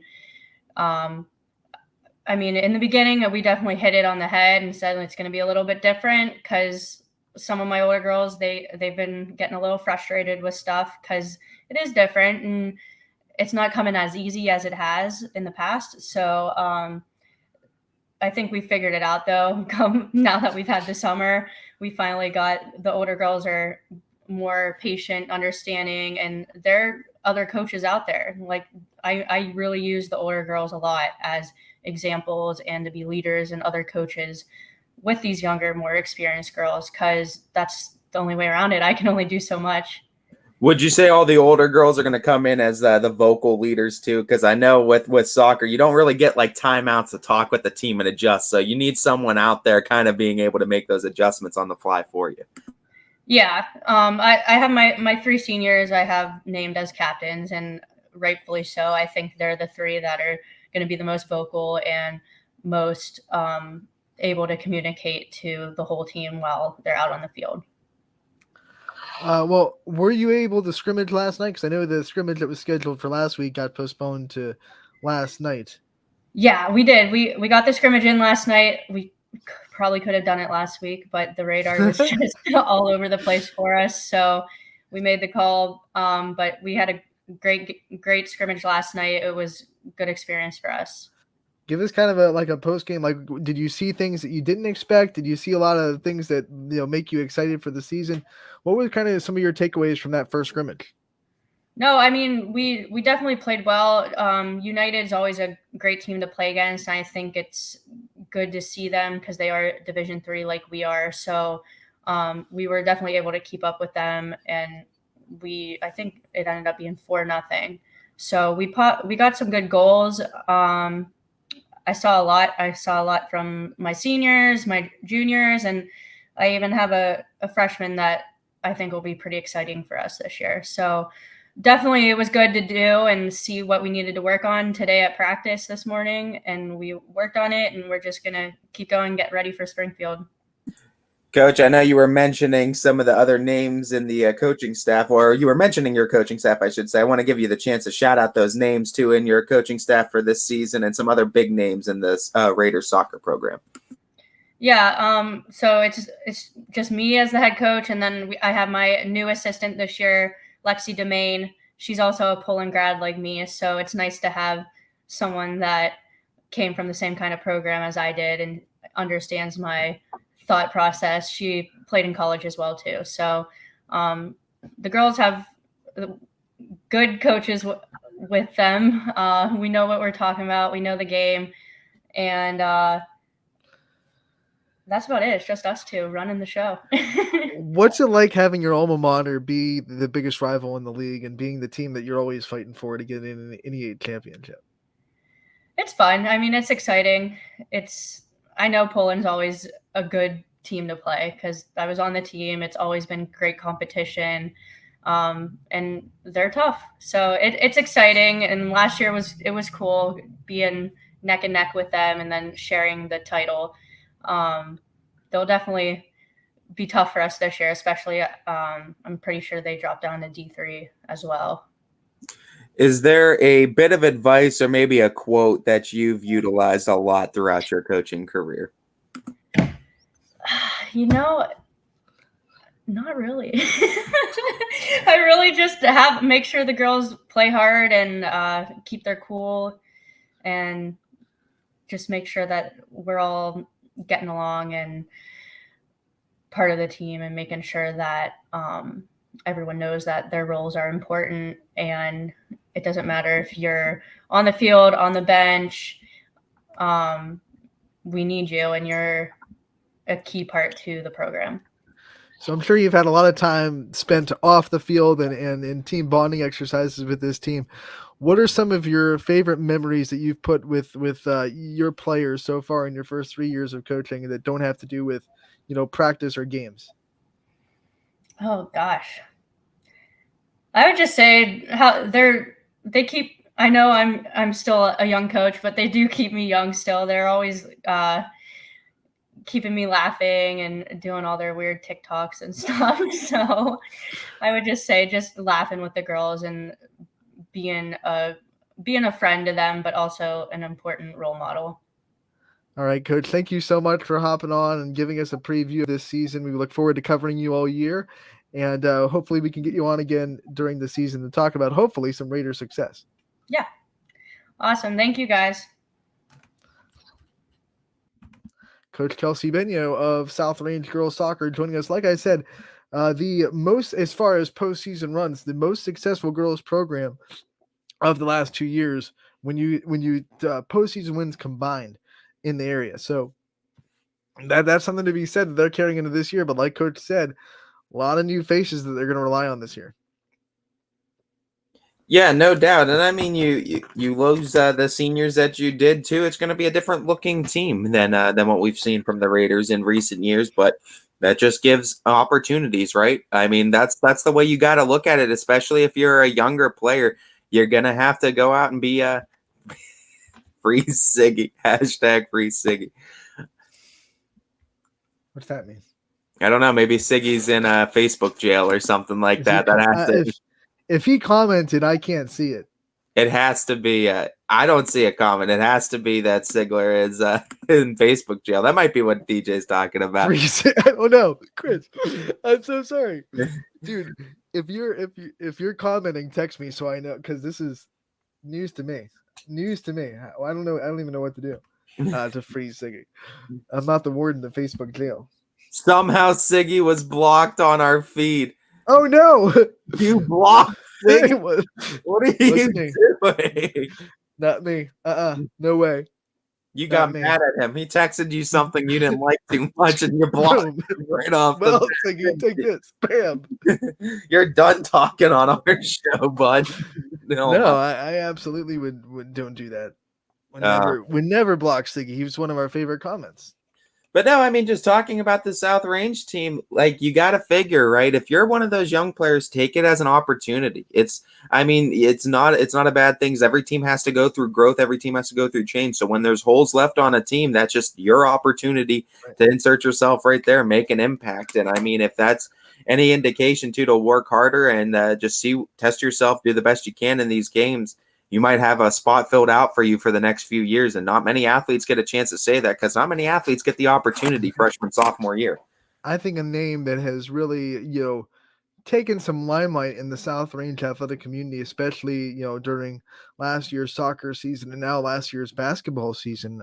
I mean, in the beginning, we definitely hit it on the head and said it's going to be a little bit different, because some of my older girls, they've been getting a little frustrated with stuff because it is different and it's not coming as easy as it has in the past. So I think we figured it out, though. Now that we've had the summer, we finally got the older girls are more patient, understanding, and there are other coaches out there. Like I really use the older girls a lot as examples and to be leaders and other coaches with these younger, more experienced girls, because that's the only way around it. I can only do so much. Would you say all the older girls are going to come in as the vocal leaders too? Because I know with soccer, you don't really get like timeouts to talk with the team and adjust. So you need someone out there kind of being able to make those adjustments on the fly for you. Yeah, I have my 3 seniors I have named as captains, and rightfully so. I think they're the 3 that are going to be the most vocal and most able to communicate to the whole team while they're out on the field. Well, were you able to scrimmage last night? Because I know the scrimmage that was scheduled for last week got postponed to last night. Yeah, we did. We got the scrimmage in last night. We probably could have done it last week, but the radar was just all over the place for us. So we made the call. But we had a great scrimmage last night. It was a good experience for us. Give us kind of a post game. Like, did you see things that you didn't expect? Did you see a lot of things that make you excited for the season? What were kind of some of your takeaways from that first scrimmage? No, I mean we definitely played well. United is always a great team to play against, and I think it's good to see them because they are Division III like we are. So we were definitely able to keep up with them, and I think it ended up being 4-0. So we got some good goals. I saw a lot. I saw a lot from my seniors, my juniors, and I even have a freshman that I think will be pretty exciting for us this year. So definitely it was good to do and see what we needed to work on today at practice this morning, and we worked on it, and we're just going to keep going, get ready for Springfield. Coach, I know you were mentioning some of the other names in the coaching staff, or you were mentioning your coaching staff, I should say. I want to give you the chance to shout out those names too in your coaching staff for this season and some other big names in this Raiders soccer program. Yeah, so it's just me as the head coach, and then I have my new assistant this year, Lexi Domain. She's also a Poland grad like me, so it's nice to have someone that came from the same kind of program as I did and understands my thought process. She played in college as well too. So the girls have good coaches with them. We know what we're talking about. We know the game, and that's about it. It's just us two running the show. What's it like having your alma mater be the biggest rival in the league and being the team that you're always fighting for to get in any championship? It's fun. I mean, it's exciting. I know Poland's always a good team to play because I was on the team. It's always been great competition, and they're tough. So it's exciting. And last year it was cool being neck and neck with them and then sharing the title. They'll definitely be tough for us this year, especially I'm pretty sure they dropped down to D3 as well. Is there a bit of advice or maybe a quote that you've utilized a lot throughout your coaching career? Not really. I really just make sure the girls play hard and keep their cool and just make sure that we're all getting along and part of the team and making sure that everyone knows that their roles are important and it doesn't matter if you're on the field, on the bench. We need you and you're a key part to the program. So I'm sure you've had a lot of time spent off the field and in team bonding exercises with this team. What are some of your favorite memories that you've put with your players so far in your first 3 years of coaching that don't have to do with, practice or games? Oh gosh. I would just say how they keep, I know I'm still a young coach, but they do keep me young still. They're always keeping me laughing and doing all their weird TikToks and stuff. So I would just say just laughing with the girls and being a friend to them, but also an important role model. All right, Coach, thank you so much for hopping on and giving us a preview of this season. We look forward to covering you all year, and hopefully we can get you on again during the season to talk about hopefully some Raider success. Yeah. Awesome. Thank you, guys. Coach Kelsey Benio of South Range Girls Soccer joining us. Like I said, the most, as far as postseason runs, the most successful girls program of the last 2 years when you postseason wins combined in the area. So that's something to be said that they're carrying into this year. But like Coach said, a lot of new faces that they're going to rely on this year. Yeah, no doubt. And I mean, you lose the seniors that you did too. It's going to be a different looking team than what we've seen from the Raiders in recent years. But that just gives opportunities, right? I mean, that's the way you got to look at it. Especially if you're a younger player, you're gonna have to go out and be free Siggy. Hashtag free Siggy. What's that mean? I don't know. Maybe Siggy's in a Facebook jail or something like that. That has to. If he commented, I can't see it. It has to be. I don't see a comment. It has to be that Sigler is in Facebook jail. That might be what DJ's talking about. Oh no, Chris, I'm so sorry, dude. If you're commenting, text me so I know, because this is news to me. News to me. I don't know. I don't even know what to do to freeze Siggy. I'm not the warden of Facebook jail. Somehow Siggy was blocked on our feed. Oh no! You blocked Siggy? What are you doing? Not me. No way. You got mad at him. He texted you something you didn't like too much, and you blocked him right off. Well, Siggy, take this. Bam. You're done talking on our show, bud. No, I absolutely would don't do that. Would never block Siggy. He was one of our favorite comments. But no, I mean, just talking about the South Range team, like, you got to figure, right? If you're one of those young players, take it as an opportunity. It's not a bad thing. Every team has to go through growth. Every team has to go through change. So when there's holes left on a team, that's just your opportunity to insert yourself right there, make an impact. And I mean, if that's any indication to work harder and just test yourself, do the best you can in these games, you might have a spot filled out for you for the next few years. And not many athletes get a chance to say that, because not many athletes get the opportunity freshman, sophomore year. I think a name that has really, taken some limelight in the South Range athletic community, especially, during last year's soccer season and now last year's basketball season.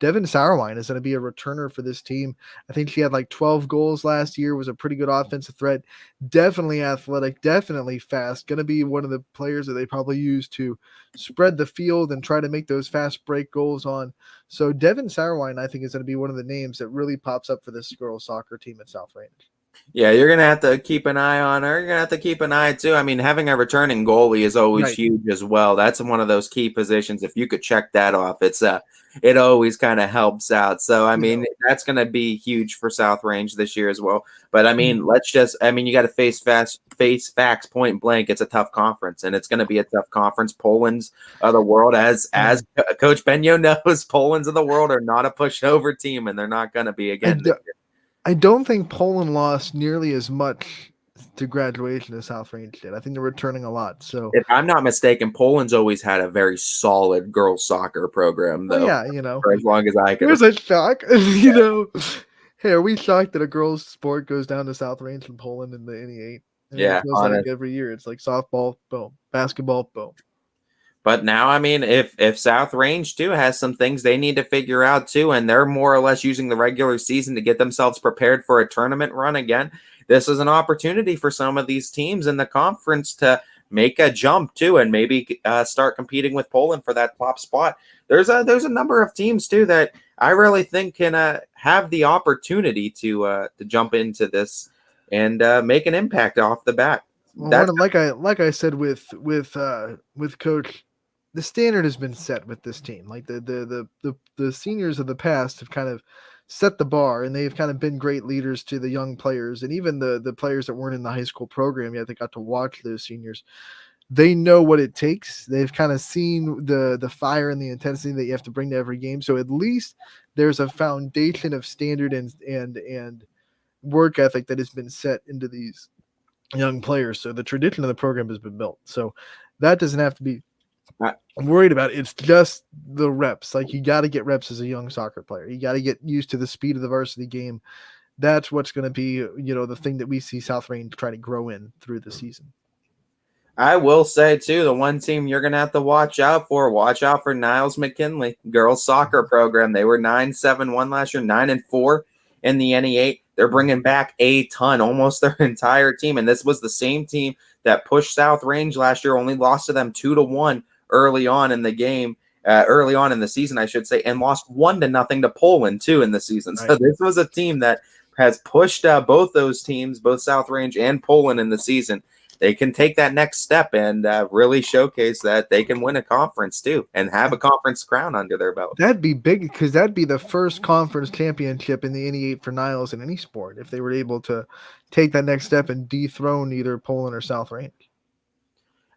Devin Sauerwein is going to be a returner for this team. I think she had like 12 goals last year, was a pretty good offensive threat. Definitely athletic, definitely fast. Going to be one of the players that they probably use to spread the field and try to make those fast break goals on. So Devin Sauerwein, I think, is going to be one of the names that really pops up for this girls soccer team at South Range. Yeah, you're going to have to keep an eye on her. You're going to have to keep an eye, too. I mean, having a returning goalie is always huge as well. That's one of those key positions. If you could check that off, it always kind of helps out. So, I mean, that's going to be huge for South Range this year as well. But, I mean, you got to face facts point blank. It's a tough conference, and it's going to be a tough conference. Poland's of the world, as Coach Benyo knows, Poland's of the world are not a pushover team, and they're not going to be again this year. I don't think Poland lost nearly as much to graduation as South Range did. I think they're returning a lot. So if I'm not mistaken, Poland's always had a very solid girls soccer program, though. For as long as I can. Here's a shock. Hey, are we shocked that a girls' sport goes down to South Range in Poland in the NE8? It feels like every year. It's like softball, boom. Basketball, boom. But now, I mean, if South Range, too, has some things they need to figure out, too, and they're more or less using the regular season to get themselves prepared for a tournament run again, this is an opportunity for some of these teams in the conference to make a jump, too, and maybe start competing with Poland for that top spot. There's a number of teams, too, that I really think can have the opportunity to jump into this and make an impact off the bat. Well, like I said with Coach, the standard has been set with this team. Like the seniors of the past have kind of set the bar, and they've kind of been great leaders to the young players, and even the players that weren't in the high school program yet, they got to watch those seniors. They know what it takes. They've kind of seen the fire and the intensity that you have to bring to every game. So at least there's a foundation of standard and work ethic that has been set into these young players. So the tradition of the program has been built. So that doesn't have to be worried about. It's just the reps. Like, you got to get reps as a young soccer player. You got to get used to the speed of the varsity game. That's what's going to be, the thing that we see South Range try to grow in through the season. I will say, too, the one team you're going to have to watch out for Niles McKinley, girls soccer program. They were 9-7-1 last year, 9-4 in the NE8. They're bringing back a ton, almost their entire team. And this was the same team that pushed South Range last year, only lost to them 2-1 early on in the game, early on in the season, I should say, and lost 1-0 to Poland, too, in the season. Right. So this was a team that has pushed both those teams, both South Range and Poland in the season. they can take that next step and really showcase that they can win a conference too and have a conference crown under their belt. That'd be big because that'd be the first conference championship in the NE8 for Niles in any sport if they were able to take that next step and dethrone either Poland or South Range.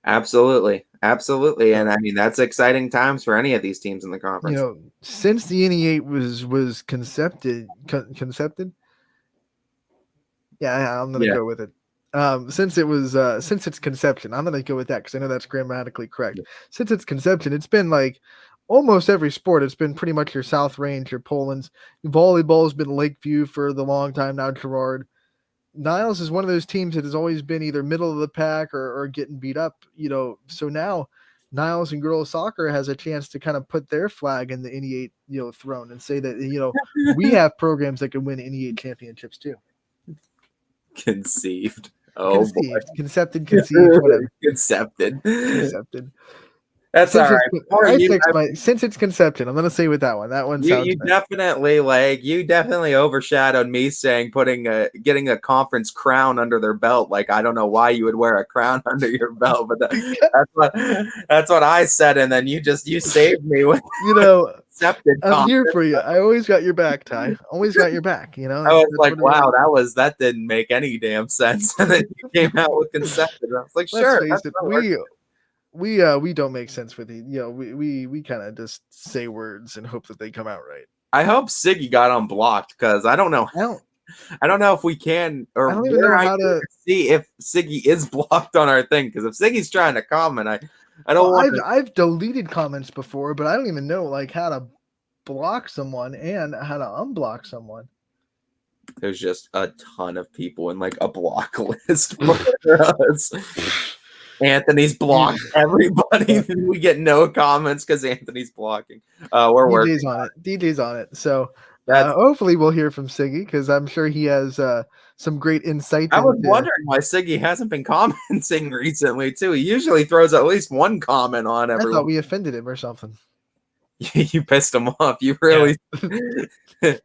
Absolutely. And I mean, that's exciting times for any of these teams in the conference. Since the NE8 was concepted. Yeah, I'm gonna go with it. Since its conception, I'm gonna go with that because I know that's grammatically correct. Since its conception, it's been like almost every sport. It's been pretty much your South Range, your Poland's. Volleyball's been Lakeview for the long time now. Girard. Niles is one of those teams that has always been either middle of the pack or getting beat up. So now Niles and girls soccer has a chance to kind of put their flag in the NE8 throne and say that we have programs that can win NE8 championships too. Conceived. Concepted, conceived, whatever. Concepted. That's since all right. Since its conception, I'm going to say with that one. That one sounds you definitely overshadowed me saying getting a conference crown under their belt. Like, I don't know why you would wear a crown under your belt, but that's what I said. And then you saved me with accepted. I'm here for you. I always got your back, Ty. Always got your back. I was like, wow, that didn't make any damn sense. And then you came out with concepted. I was like, sure. We don't make sense with you. We kind of just say words and hope that they come out right. I hope Siggy got unblocked because I don't know. I don't know if we can or I don't even know how to see if Siggy is blocked on our thing. Because if Siggy's trying to comment, I don't want. I've deleted comments before, but I don't even know how to block someone and how to unblock someone. There's just a ton of people in like a block list for us. Anthony's blocked everybody. We get no comments because Anthony's blocking. We're working. DJ's on it. So hopefully we'll hear from Siggy because I'm sure he has some great insight. I was wondering why Siggy hasn't been commenting recently too. He usually throws at least one comment on everyone. I thought we offended him or something. You pissed him off. You really, really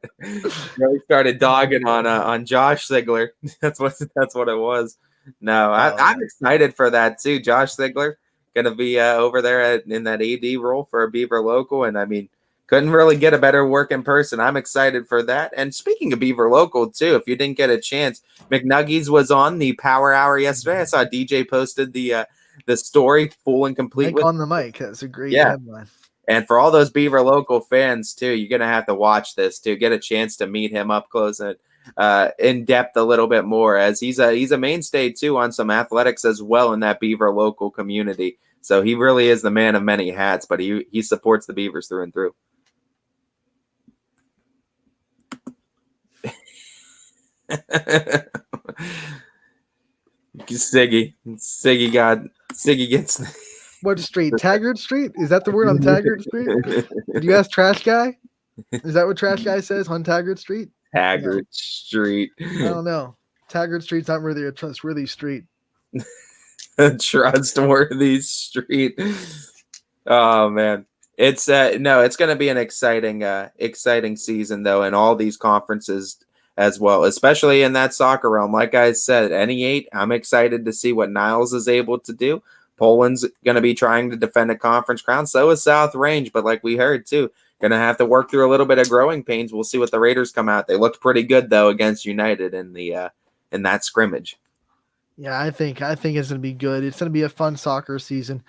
started dogging on Josh Sigler. That's what it was. No, I'm excited for that too. Josh Sigler gonna be over there in that AD role for a Beaver Local, and I mean, couldn't really get a better work in person. I'm excited for that. And speaking of Beaver Local too, if you didn't get a chance, McNuggies was on the Power Hour yesterday. I saw DJ posted the story full and complete on the mic. That's a great headline. And for all those Beaver Local fans too, you're gonna have to watch this to get a chance to meet him up close and in depth a little bit more, as he's a mainstay too on some athletics as well in that Beaver Local community. So he really is the man of many hats, but he supports the Beavers through and through. Siggy gets what street? Taggart Street? Is that the word on Taggart Street? Did you ask Trash Guy? Is that what Trash Guy says on Taggart Street? Taggart Street. I don't know. Taggart Street's not really a trustworthy street. A trustworthy street. Oh man. It's it's going to be an exciting season though in all these conferences as well, especially in that soccer realm. Like I said, NE8, I'm excited to see what Niles is able to do. Poland's going to be trying to defend a conference crown. So is South Range, but like we heard too, going to have to work through a little bit of growing pains. We'll see what the Raiders come out. They looked pretty good though against United in that scrimmage. Yeah, I think it's going to be good. It's going to be a fun soccer season.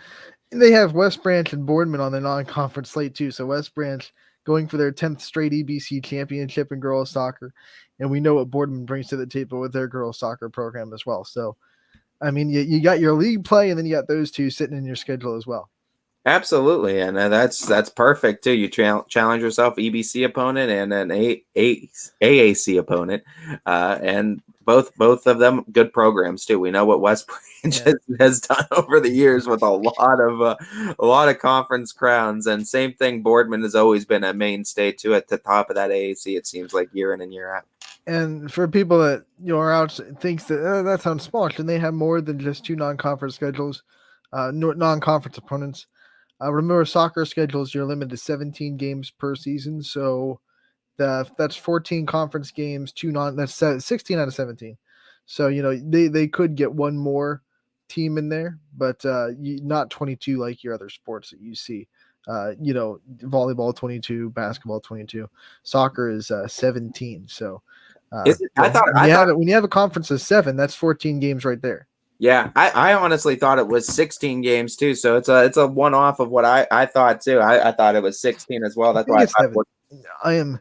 And they have West Branch and Boardman on their non-conference slate too. So West Branch going for their 10th straight EBC championship in girls soccer. And we know what Boardman brings to the table with their girls soccer program as well. So, I mean, you got your league play and then you got those two sitting in your schedule as well. Absolutely, and that's perfect too. You challenge yourself, EBC opponent and an AAC opponent, and both of them good programs too. We know what West Branch has done over the years with a lot of conference crowns, and same thing. Boardman has always been a mainstay too at the top of that AAC. It seems like year in and year out. And for people that are out thinks that that sounds small, and they have more than just two non-conference schedules, non-conference opponents. Remember, soccer schedules, you're limited to 17 games per season. So that's 14 conference games, that's 16 out of 17. So, they could get one more team in there, but not 22 like your other sports that you see. Volleyball 22, basketball 22, soccer is 17. So when you have a conference of 7, that's 14 games right there. Yeah, I honestly thought it was 16 games too. So it's a one off of what I thought too. I thought it was 16 as well. That's why I'm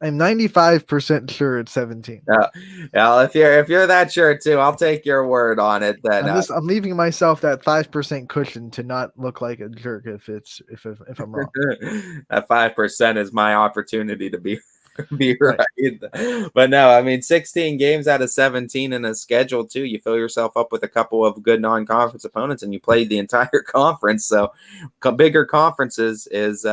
95% sure it's 17. Well, if you're that sure too, I'll take your word on it. Then I'm leaving myself that 5% cushion to not look like a jerk if I'm wrong. That 5% is my opportunity to be right. But no, I mean 16 games out of 17 in a schedule too. You fill yourself up with a couple of good non-conference opponents, and you played the entire conference. So bigger conferences is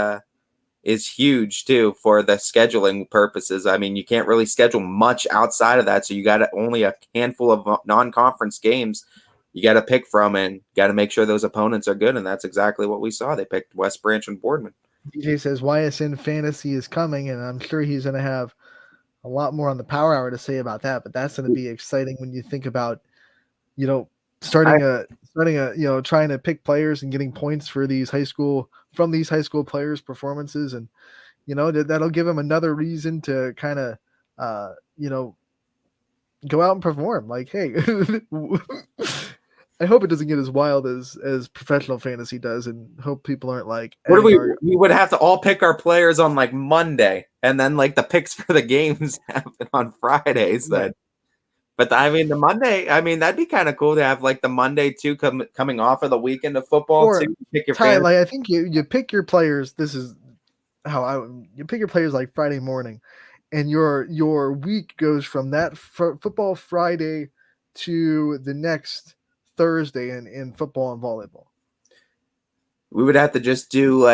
huge too for the scheduling purposes. I mean, you can't really schedule much outside of that, so you got only a handful of non-conference games you got to pick from, and got to make sure those opponents are good. And that's exactly what we saw. They picked West Branch and Boardman. DJ says YSN Fantasy is coming, and I'm sure he's going to have a lot more on the Power Hour to say about that. But that's going to be exciting when you think about, trying to pick players and getting points for these high school players' performances, and that'll give them another reason to kind of go out and perform. Like, hey, I hope it doesn't get as wild as professional fantasy does, and hope people aren't like, we would have to all pick our players on like Monday, and then like the picks for the games happen on Fridays then. But I mean, the Monday, that'd be kind of cool to have like the Monday too coming off of the weekend of football too. Pick your like I think you pick your players. This is how you pick your players like Friday morning, and your week goes from that football Friday to the next Thursday in football and volleyball. We would have to just do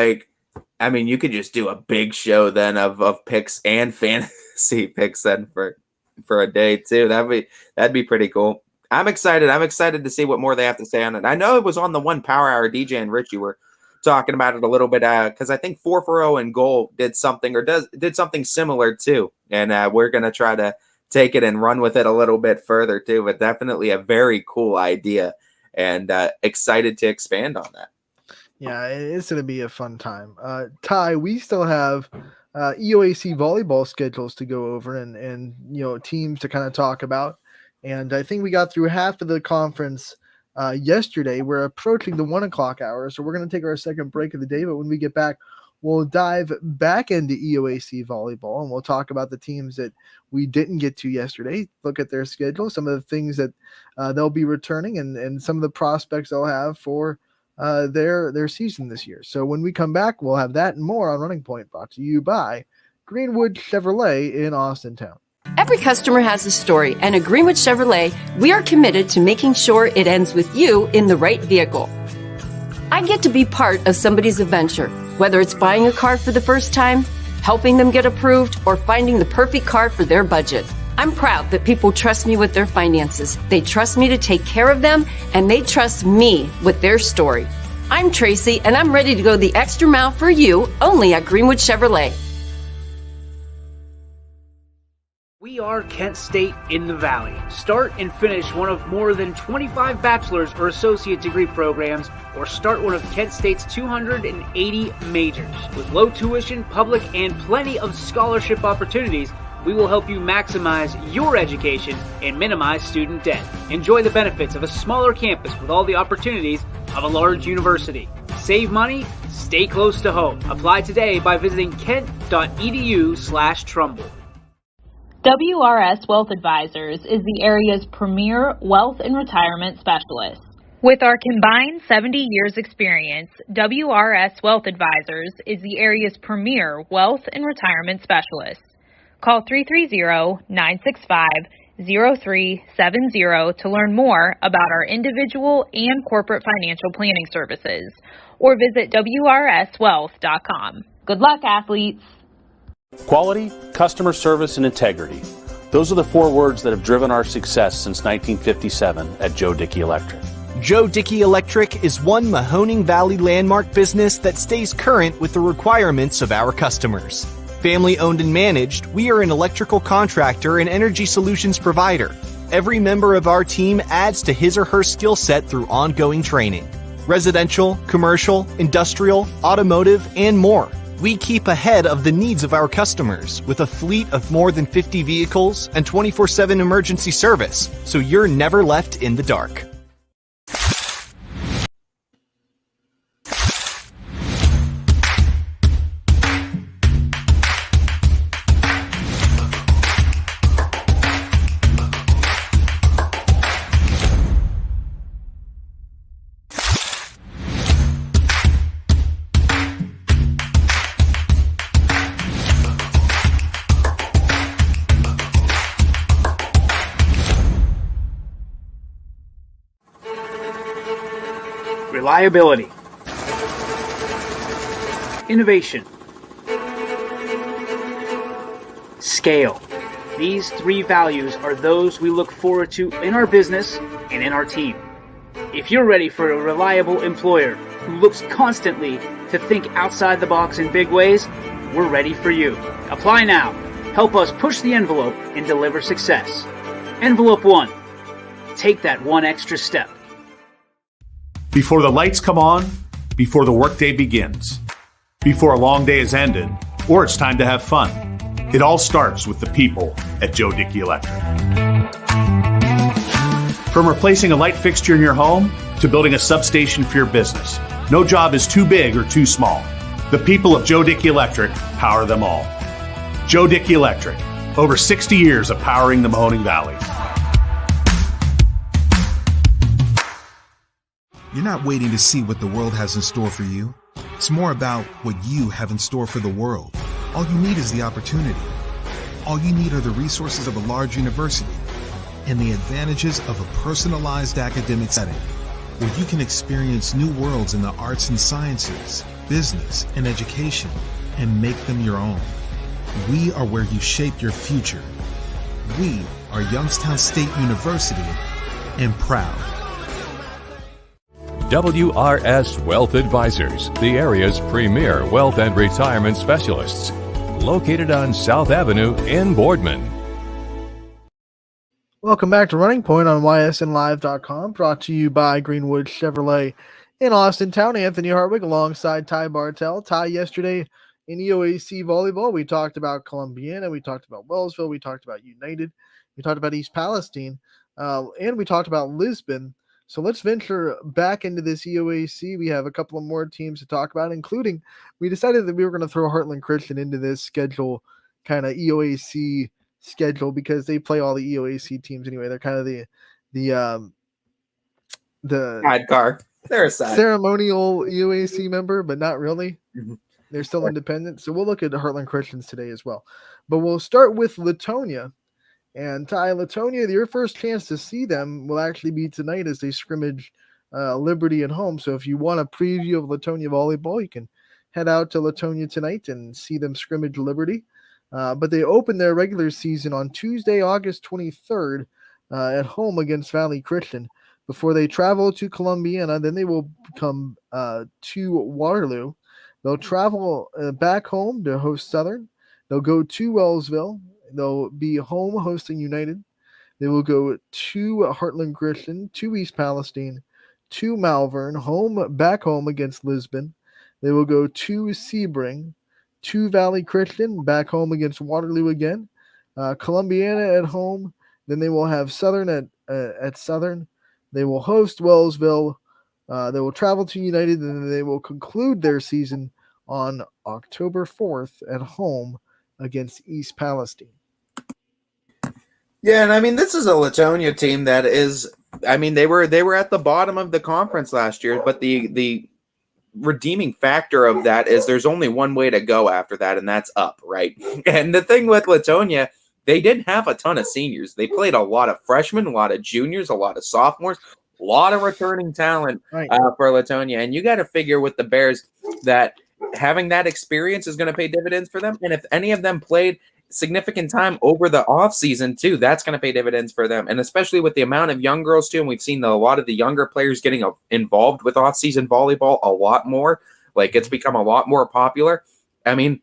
you could just do a big show then of picks and fantasy picks then for a day too. That'd be pretty cool. I'm excited to see what more they have to say on it. I know it was on the one Power Hour. DJ and Richie were talking about it a little bit because I think 440 and Goal did something did something similar too, and we're gonna try to take it and run with it a little bit further too. But definitely a very cool idea, and excited to expand on that. Yeah, it's gonna be a fun time. Ty, we still have EOAC volleyball schedules to go over and teams to kind of talk about. And I think we got through half of the conference yesterday. We're approaching the 1 o'clock hour, so we're going to take our second break of the day. But when we get back, we'll dive back into EOAC volleyball, and we'll talk about the teams that we didn't get to yesterday, look at their schedule, some of the things that they'll be returning, and some of the prospects they'll have for their season this year. So when we come back, we'll have that and more on Running Point, brought to you by Greenwood Chevrolet in Austintown. Every customer has a story, and at Greenwood Chevrolet, we are committed to making sure it ends with you in the right vehicle. I get to be part of somebody's adventure, whether it's buying a car for the first time, helping them get approved, or finding the perfect car for their budget. I'm proud that people trust me with their finances. They trust me to take care of them, and they trust me with their story. I'm Tracy, and I'm ready to go the extra mile for you, only at Greenwood Chevrolet. We are Kent State in the Valley. Start and finish one of more than 25 bachelor's or associate degree programs, or start one of Kent State's 280 majors. With low tuition, public, and plenty of scholarship opportunities, we will help you maximize your education and minimize student debt. Enjoy the benefits of a smaller campus with all the opportunities of a large university. Save money, stay close to home. Apply today by visiting kent.edu/Trumbull. WRS Wealth Advisors is the area's premier wealth and retirement specialist. With our combined 70 years experience, WRS Wealth Advisors is the area's premier wealth and retirement specialist. Call 330-965-0370 to learn more about our individual and corporate financial planning services, or visit WRSwealth.com. Good luck, athletes! Quality, customer service, and integrity. Those are the 4 words that have driven our success since 1957 at Joe Dickey Electric. Joe Dickey Electric is one Mahoning Valley landmark business that stays current with the requirements of our customers. Family owned and managed, we are an electrical contractor and energy solutions provider. Every member of our team adds to his or her skill set through ongoing training. Residential, commercial, industrial, automotive, and more. We keep ahead of the needs of our customers with a fleet of more than 50 vehicles and 24/7 emergency service, so you're never left in the dark. Reliability, innovation, scale. These three values are those we look forward to in our business and in our team. If you're ready for a reliable employer who looks constantly to think outside the box in big ways, we're ready for you. Apply now. Help us push the envelope and deliver success. Envelope 1. Take that one extra step. Before the lights come on, before the workday begins, before a long day is ended, or it's time to have fun. It all starts with the people at Joe Dickey Electric. From replacing a light fixture in your home to building a substation for your business, no job is too big or too small. The people of Joe Dickey Electric power them all. Joe Dickey Electric, over 60 years of powering the Mahoning Valley. You're not waiting to see what the world has in store for you. It's more about what you have in store for the world. All you need is the opportunity. All you need are the resources of a large university and the advantages of a personalized academic setting where you can experience new worlds in the arts and sciences, business, and education and make them your own. We are where you shape your future. We are Youngstown State University and proud. WRS Wealth Advisors, the area's premier wealth and retirement specialists. Located on South Avenue in Boardman. Welcome back to Running Point on ysnlive.com, brought to you by Greenwood Chevrolet in Austintown. Anthony Hartwig alongside Ty Bartell. Ty, yesterday in EOAC volleyball, we talked about Columbiana, we talked about Wellsville, we talked about United, we talked about East Palestine, and we talked about Lisbon. So let's venture back into this EOAC. We have a couple of more teams to talk about, including we decided that we were going to throw Heartland Christian into this schedule, kind of EOAC schedule, because they play all the EOAC teams anyway. They're kind of the sidecar. They're a side. Ceremonial EOAC member, but not really. Mm-hmm. They're still independent. So we'll look at the Heartland Christians today as well. But we'll start with Latonia. And Ty, Latonia, your first chance to see them will actually be tonight as they scrimmage Liberty at home. So if you want a preview of Latonia volleyball, you can head out to Latonia tonight and see them scrimmage Liberty. But they open their regular season on Tuesday, August 23rd at home against Valley Christian before they travel to Columbiana. Then they will come to Waterloo. They'll travel back home to host Southern. They'll go to Wellsville. They'll be home hosting United. They will go to Heartland Christian, to East Palestine, to Malvern, back home against Lisbon. They will go to Sebring, to Valley Christian, back home against Waterloo again. Columbiana at home. Then they will have Southern at Southern. They will host Wellsville. They will travel to United, and then they will conclude their season on October 4th at home against East Palestine. Yeah, and I mean, this is a Latonia team that is, I mean, they were at the bottom of the conference last year, but the redeeming factor of that is there's only one way to go after that, and that's up, right? And the thing with Latonia, they didn't have a ton of seniors. They played a lot of freshmen, a lot of juniors, a lot of sophomores, a lot of returning talent for Latonia. And you got to figure with the Bears that having that experience is going to pay dividends for them. And if any of them played significant time over the offseason too, that's going to pay dividends for them. And especially with the amount of young girls too, and we've seen a lot of the younger players getting involved with off-season volleyball a lot more. Like, it's become a lot more popular. I mean,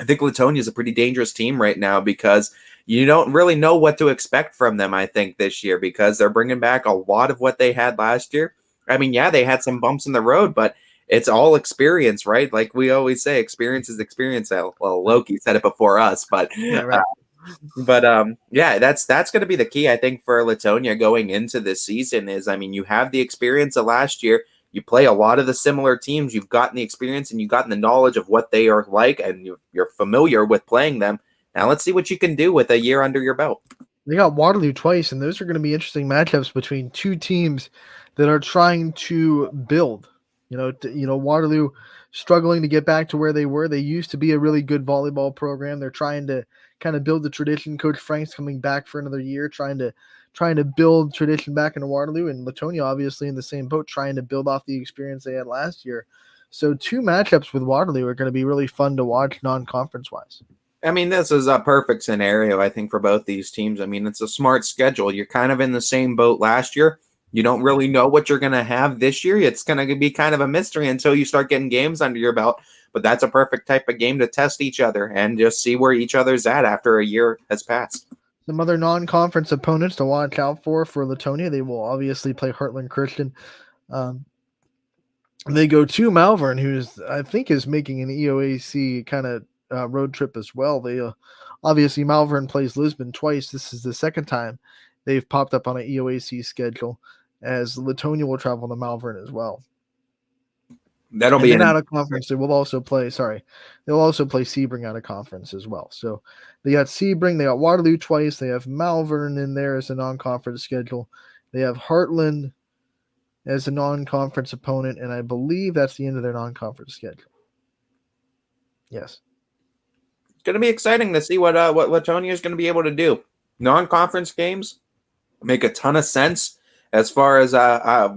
I think Latonia is a pretty dangerous team right now because you don't really know what to expect from them, I think, this year because they're bringing back a lot of what they had last year. I mean, yeah, they had some bumps in the road, but it's all experience, right? Like we always say, experience is experience. Well, Loki said it before us, but Right. yeah, that's going to be the key, I think, for Latonia going into this season is, I mean, you have the experience of last year. You play a lot of the similar teams. You've gotten the experience and you've gotten the knowledge of what they are like, and you're familiar with playing them. Now let's see what you can do with a year under your belt. They got Waterloo twice, and those are going to be interesting matchups between two teams that are trying to build. Waterloo struggling to get back to where they were. They used to be a really good volleyball program. They're trying to kind of build the tradition. Coach Frank's coming back for another year, trying to build tradition back into Waterloo, and Latonia obviously in the same boat, trying to build off the experience they had last year. So two matchups with Waterloo are going to be really fun to watch non-conference wise. I mean, this is a perfect scenario, I think, for both these teams. I mean, it's a smart schedule. You're kind of in the same boat last year. You don't really know what you're going to have this year. It's going to be kind of a mystery until you start getting games under your belt. But that's a perfect type of game to test each other and just see where each other's at after a year has passed. Some other non-conference opponents to watch out for Latonia. They will obviously play Heartland Christian. They go to Malvern, who's I think is making an EOAC kind of road trip as well. They obviously Malvern plays Lisbon twice. This is the second time they've popped up on an EOAC schedule, as Latonia will travel to Malvern as well. That'll be out of conference. They will also play. They'll also play Sebring out of conference as well. So they got Sebring, they got Waterloo twice. They have Malvern in there as a non-conference schedule. They have Heartland as a non-conference opponent, and I believe that's the end of their non-conference schedule. Yes. It's going to be exciting to see what Latonia is going to be able to do. Non-conference games make a ton of sense as far as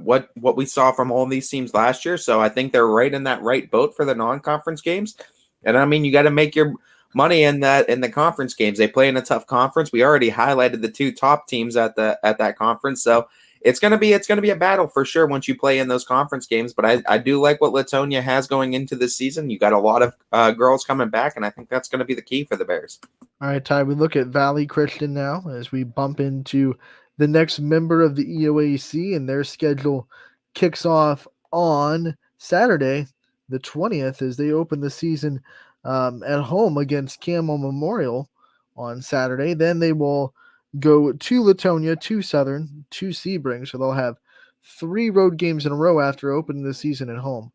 what we saw from all these teams last year. So I think they're right in that right boat for the non-conference games. And I mean, you got to make your money in the conference games. They play in a tough conference. We already highlighted the two top teams at that conference. So it's gonna be a battle for sure once you play in those conference games. But I do like what Latonia has going into this season. You got a lot of girls coming back, and I think that's going to be the key for the Bears. All right, Ty, we look at Valley Christian now as we bump into the next member of the EOAC, and their schedule kicks off on Saturday, the 20th, as they open the season at home against Camel Memorial on Saturday. Then they will go to Latonia, to Southern, to Sebring, so they'll have 3 road games in a row after opening the season at home.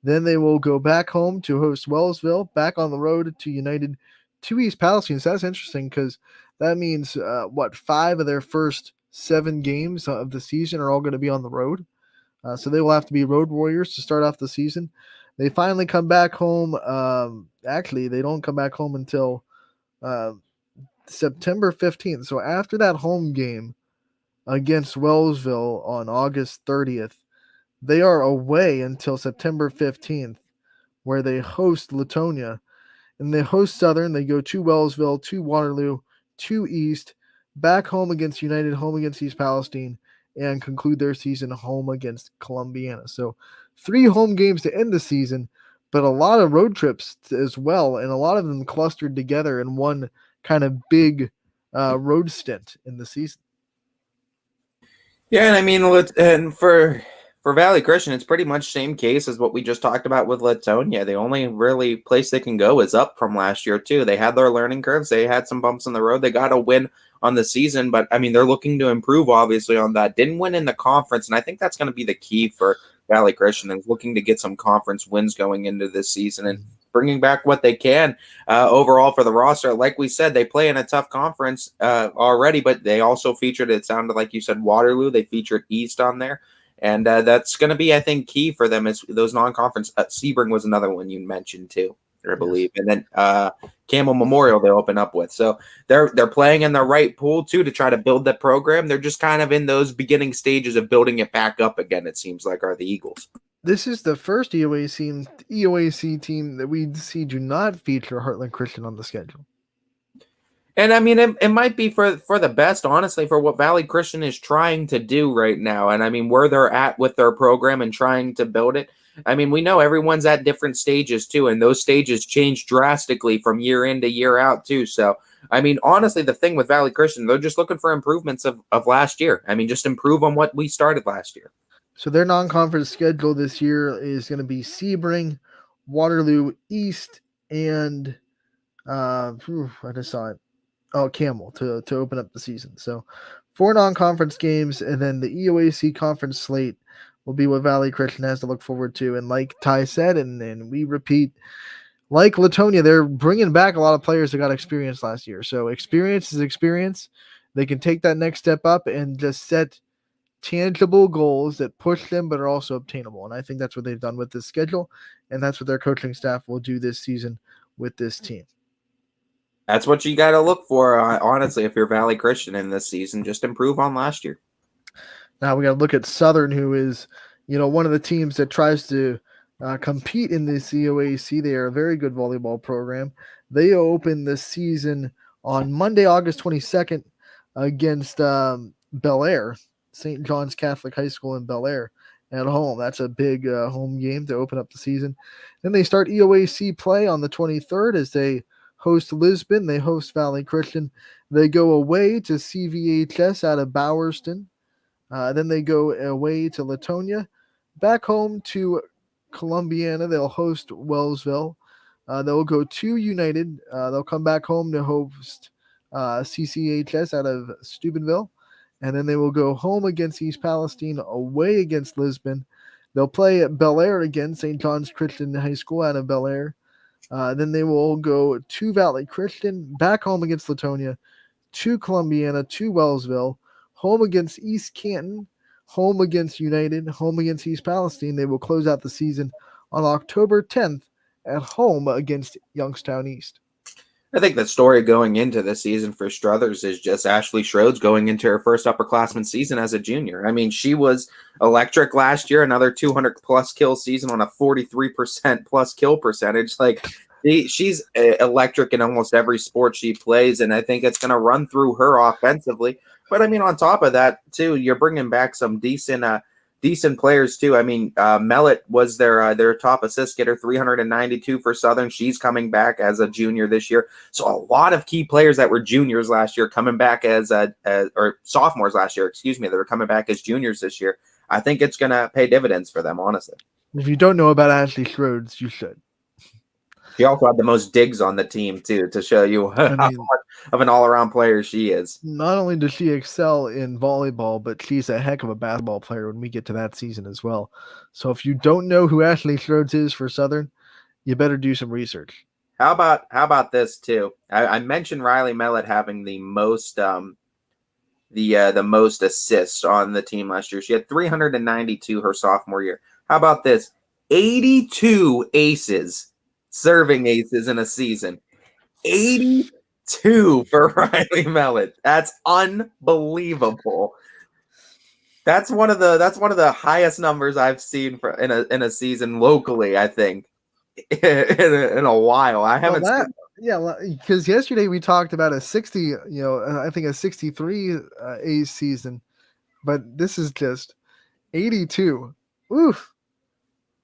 Then they will go back home to host Wellsville, back on the road to United, to East Palestine. So that's interesting because that means 5 of their first 7 games of the season are all going to be on the road. So they will have to be road warriors to start off the season. They finally come back home. Actually, they don't come back home until September 15th. So after that home game against Wellsville on August 30th, they are away until September 15th, where they host Latonia. And they host Southern. They go to Wellsville, to Waterloo, to East, back home against United, home against East Palestine, and conclude their season home against Columbiana. So 3 home games to end the season, but a lot of road trips as well, and a lot of them clustered together in one kind of big road stint in the season. Yeah, and I mean, and for Valley Christian, it's pretty much same case as what we just talked about with Latonia. The only really place they can go is up from last year, too. They had their learning curves. They had some bumps in the road. They got a win on the season, but, I mean, they're looking to improve, obviously, on that. Didn't win in the conference, and I think that's going to be the key for Valley Christian, is looking to get some conference wins going into this season and bringing back what they can overall for the roster. Like we said, they play in a tough conference already, but they also featured, it sounded like you said, Waterloo. They featured East on there. And that's going to be, I think, key for them is those non-conference. Sebring was another one you mentioned too, I believe. Yes. And then Camel Memorial they open up with. So they're playing in the right pool too to try to build the program. They're just kind of in those beginning stages of building it back up again, it seems like, are the Eagles. This is the first EOAC team that we see do not feature Heartland Christian on the schedule. And I mean, it might be for the best, honestly, for what Valley Christian is trying to do right now. And I mean, where they're at with their program and trying to build it. I mean, we know everyone's at different stages too, and those stages change drastically from year in to year out too. So, I mean, honestly, the thing with Valley Christian, they're just looking for improvements of last year. I mean, just improve on what we started last year. So their non-conference schedule this year is going to be Sebring, Waterloo East, and I just saw it. Oh, Camel to open up the season. So 4 non-conference games, and then the EOAC conference slate will be what Valley Christian has to look forward to. And like Ty said, and we repeat, like Latonia, they're bringing back a lot of players that got experience last year. So experience is experience. They can take that next step up and just set tangible goals that push them but are also obtainable. And I think that's what they've done with this schedule, and that's what their coaching staff will do this season with this team. That's what you got to look for, honestly, if you're Valley Christian in this season. Just improve on last year. Now we got to look at Southern, who is, one of the teams that tries to compete in the COAC. They are a very good volleyball program. They open the season on Monday, August 22nd against Bel Air, St. John's Catholic High School in Bel Air at home. That's a big home game to open up the season. Then they start EOAC play on the 23rd as they host Lisbon. They host Valley Christian. They go away to CVHS out of Bowerston. Then they go away to Latonia. Back home to Columbiana. They'll host Wellsville. They'll go to United. They'll come back home to host CCHS out of Steubenville. And then they will go home against East Palestine, away against Lisbon. They'll play at Bel Air again, St. John's Christian High School out of Bel Air. Then they will go to Valley Christian, back home against Latonia, to Columbiana, to Wellsville, home against East Canton, home against United, home against East Palestine. They will close out the season on October 10th at home against Youngstown East. I think the story going into this season for Struthers is just Ashley Schroeds going into her first upperclassman season as a junior. I mean, she was electric last year, another 200-plus kill season on a 43% plus kill percentage. Like, she's electric in almost every sport she plays, and I think it's going to run through her offensively. But, I mean, on top of that, too, you're bringing back some decent players, too. I mean, Mellett was their top assist getter, 392 for Southern. She's coming back as a junior this year. So a lot of key players that were juniors last year coming back or sophomores last year, that are coming back as juniors this year. I think it's going to pay dividends for them, honestly. If you don't know about Ashley Schroeds, you should. She also had the most digs on the team, too, to show you how much of an all-around player she is. Not only does she excel in volleyball, but she's a heck of a basketball player when we get to that season as well. So if you don't know who Ashley Schroeds is for Southern, you better do some research. How about this, too? I mentioned Riley Mellett having the most most assists on the team last year. She had 392 her sophomore year. How about this? 82 aces. Serving aces in a season. 82 for Riley Mellett. That's unbelievable. That's one of the highest numbers I've seen in a season locally, I think, in a while. I haven't seen. Yeah, because yesterday we talked about a 60, I think a 63 ace season, but this is just 82. Oof.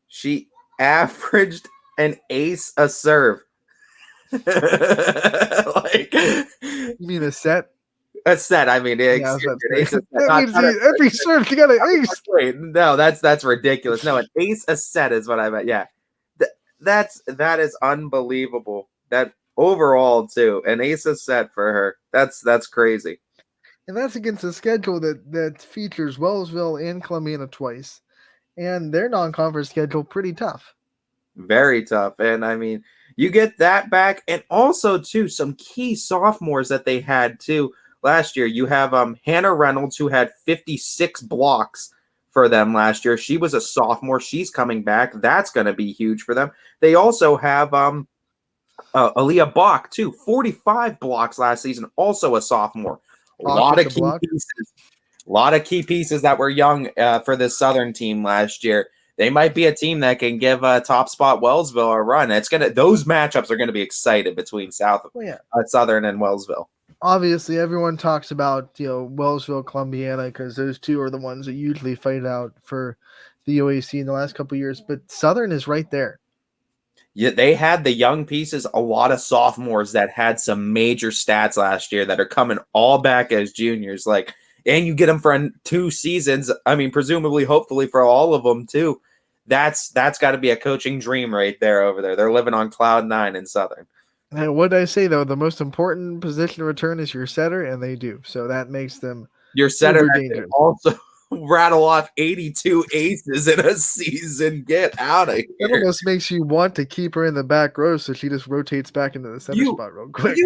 She averaged an ace a serve. You mean a set? A set. I mean, every serve you got an ace. Wait, no, that's ridiculous. No, an ace a set is what I meant. Yeah, that is unbelievable. That overall too, an ace a set for her. That's crazy. And that's against a schedule that features Wellsville and Columbiana twice, and their non-conference schedule pretty tough. Very tough. And I mean, you get that back, and also too some key sophomores that they had too last year. You have Hannah Reynolds, who had 56 blocks for them last year. She was a sophomore. She's coming back. That's going to be huge for them. They also have Aaliyah Bach too, 45 blocks last season, also a sophomore. A lot of key pieces that were young for this Southern team last year. They might be a team that can give top spot Wellsville a run. Those matchups are gonna be excited between Southern and Wellsville. Obviously, everyone talks about Wellsville, Columbiana, because those two are the ones that usually fight out for the OAC in the last couple of years, but Southern is right there. Yeah, they had the young pieces, a lot of sophomores that had some major stats last year that are coming all back as juniors. Like, and you get them for 2 seasons. I mean, presumably, hopefully for all of them too. That's got to be a coaching dream right there over there. They're living on cloud 9 in Southern. And what did I say though? The most important position return is your setter, and they do. So that makes them Your setter uber that can dangerous. also rattle off 82 aces in a season. Get out of It here. almost makes you want to keep her in the back row so she just rotates back into the center spot real quick.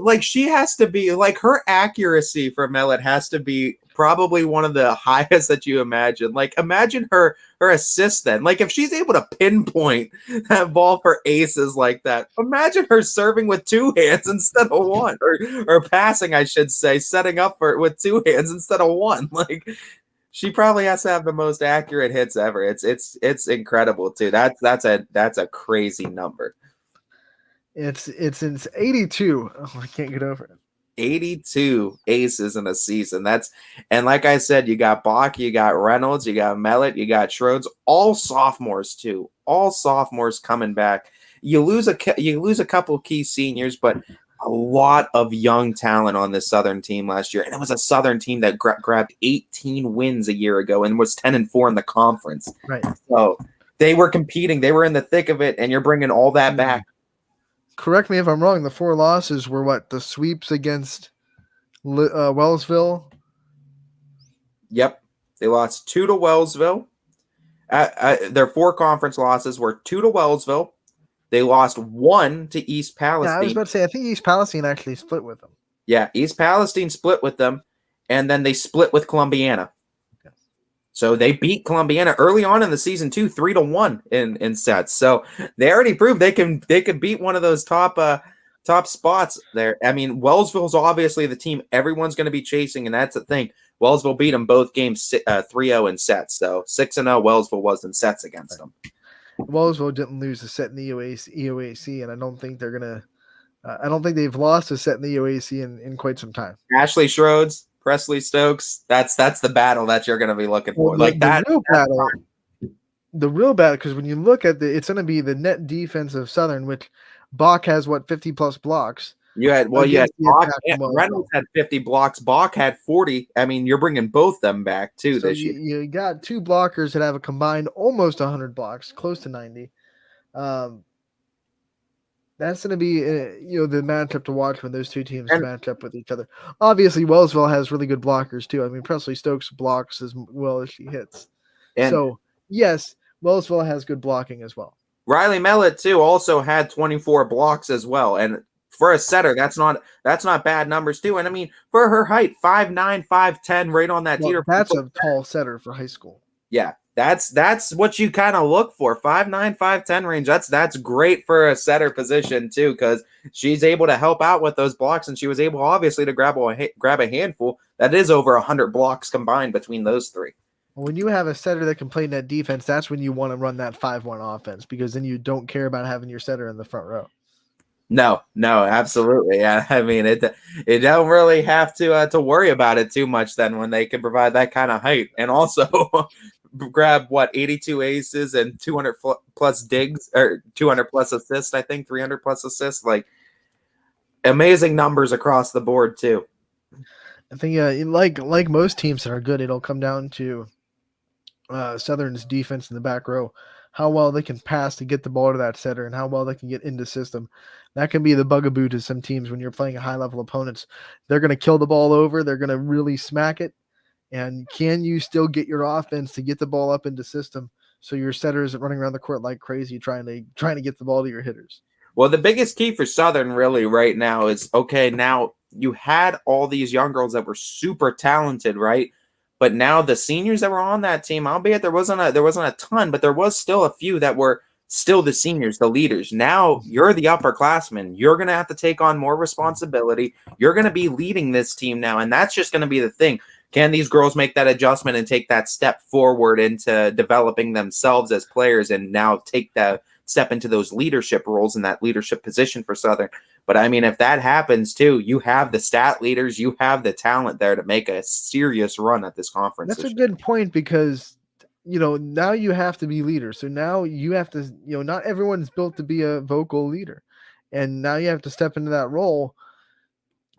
Like, she has to be, like, her accuracy for Millet has to be probably one of the highest that you imagine. Like, imagine her assist then. Like, if she's able to pinpoint that ball for aces like that, imagine her serving with 2 hands instead of 1, or passing, I should say, setting up for with 2 hands instead of 1. Like, she probably has to have the most accurate hits ever. It's incredible too. That's a crazy number. It's 82. Oh, I can't get over it. 82 aces in a season. And like I said, you got Bach, you got Reynolds, you got Mellett, you got Schroeds, all sophomores too. All sophomores coming back. You lose a couple key seniors, but a lot of young talent on this Southern team last year. And it was a Southern team that grabbed 18 wins a year ago and was 10-4 in the conference. Right. So they were competing. They were in the thick of it, and you're bringing all that back. Correct me if I'm wrong. The 4 losses were what? The sweeps against Wellsville? Yep. They lost 2 to Wellsville. Their 4 conference losses were 2 to Wellsville. They lost 1 to East Palestine. Yeah, I was about to say, I think East Palestine actually split with them. Yeah, East Palestine split with them, and then they split with Columbiana. Okay. So they beat Columbiana early on in the season too, 3-1 in sets. So they already proved they can beat one of those top spots there. I mean, Wellsville's obviously the team everyone's going to be chasing, and that's the thing. Wellsville beat them both games 3-0 in sets. So 6-0 Wellsville was in sets against them. Wellsville didn't lose a set in the EOAC, and I don't think they're gonna. I don't think they've lost a set in the EOAC in quite some time. Ashley Schroeds, Presley Stokes. That's the battle that you're going to be looking for. The real battle, because when you look at it's going to be the net defense of Southern, which Bach has 50 plus blocks. Bach, Reynolds had 50 blocks. Bach had 40. I mean, you're bringing both them back too this year. You got 2 blockers that have a combined almost 100 blocks, close to 90. That's going to be the matchup to watch when those 2 teams match up with each other. Obviously, Wellsville has really good blockers too. I mean, Presley Stokes blocks as well as she hits. So yes, Wellsville has good blocking as well. Riley Mellett too also had 24 blocks as well, and for a setter, that's not bad numbers too. And I mean, for her height, 5'9", 5'10", right on that teeter. That's a tall setter for high school. Yeah, that's what you kind of look for. 5'9", 5'10" range. That's great for a setter position too, because she's able to help out with those blocks, and she was able obviously to grab a handful. That is over 100 blocks combined between those 3. When you have a setter that can play net defense, that's when you want to run that 5-1 offense, because then you don't care about having your setter in the front row. No, absolutely. Yeah, I mean, it don't really have to worry about it too much then when they can provide that kind of height, and also grab 82 aces and 200 plus digs, or 200 plus assists. I think 300 plus assists. Like, amazing numbers across the board too. I think like most teams that are good, it'll come down to Southern's defense in the back row, how well they can pass to get the ball to that setter, and how well they can get into system. That can be the bugaboo to some teams when you're playing high-level opponents. They're going to kill the ball over. They're going to really smack it. And can you still get your offense to get the ball up into system so your setter isn't running around the court like crazy trying to get the ball to your hitters? Well, the biggest key for Southern really right now is, okay, now you had all these young girls that were super talented, right? But now the seniors that were on that team, albeit there wasn't a ton, but there was still a few that were still the seniors, the leaders. Now you're the upperclassmen. You're going to have to take on more responsibility. You're going to be leading this team now, and that's just going to be the thing. Can these girls make that adjustment and take that step forward into developing themselves as players, and now take that step into those leadership roles in that leadership position for Southern? But I mean, if that happens too, you have the stat leaders, you have the talent there to make a serious run at this conference. That's a good point, because now you have to be leaders. So now you have to, not everyone's built to be a vocal leader. And now you have to step into that role.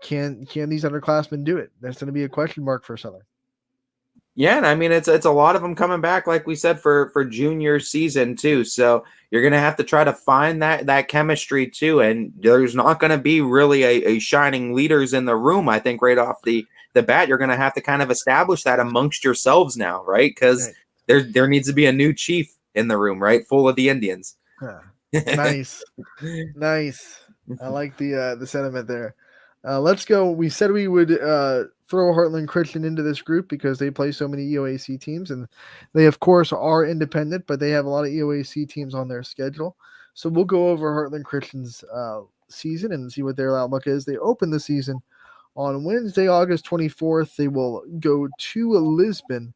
Can these underclassmen do it? That's going to be a question mark for Southern. Yeah, and I mean it's a lot of them coming back, like we said, for junior season too. So you're gonna have to try to find that chemistry too. And there's not gonna be really a shining leaders in the room. I think right off the bat, you're gonna have to kind of establish that amongst yourselves now, right? Because there needs to be a new chief in the room, right? Full of the Indians. Nice. I like the sentiment there. Let's go. We said we would throw Heartland Christian into this group because they play so many EOAC teams, and they of course are independent, but they have a lot of EOAC teams on their schedule. So we'll go over Heartland Christian's season and see what their outlook is. They open the season on Wednesday, August 24th. They will go to Lisbon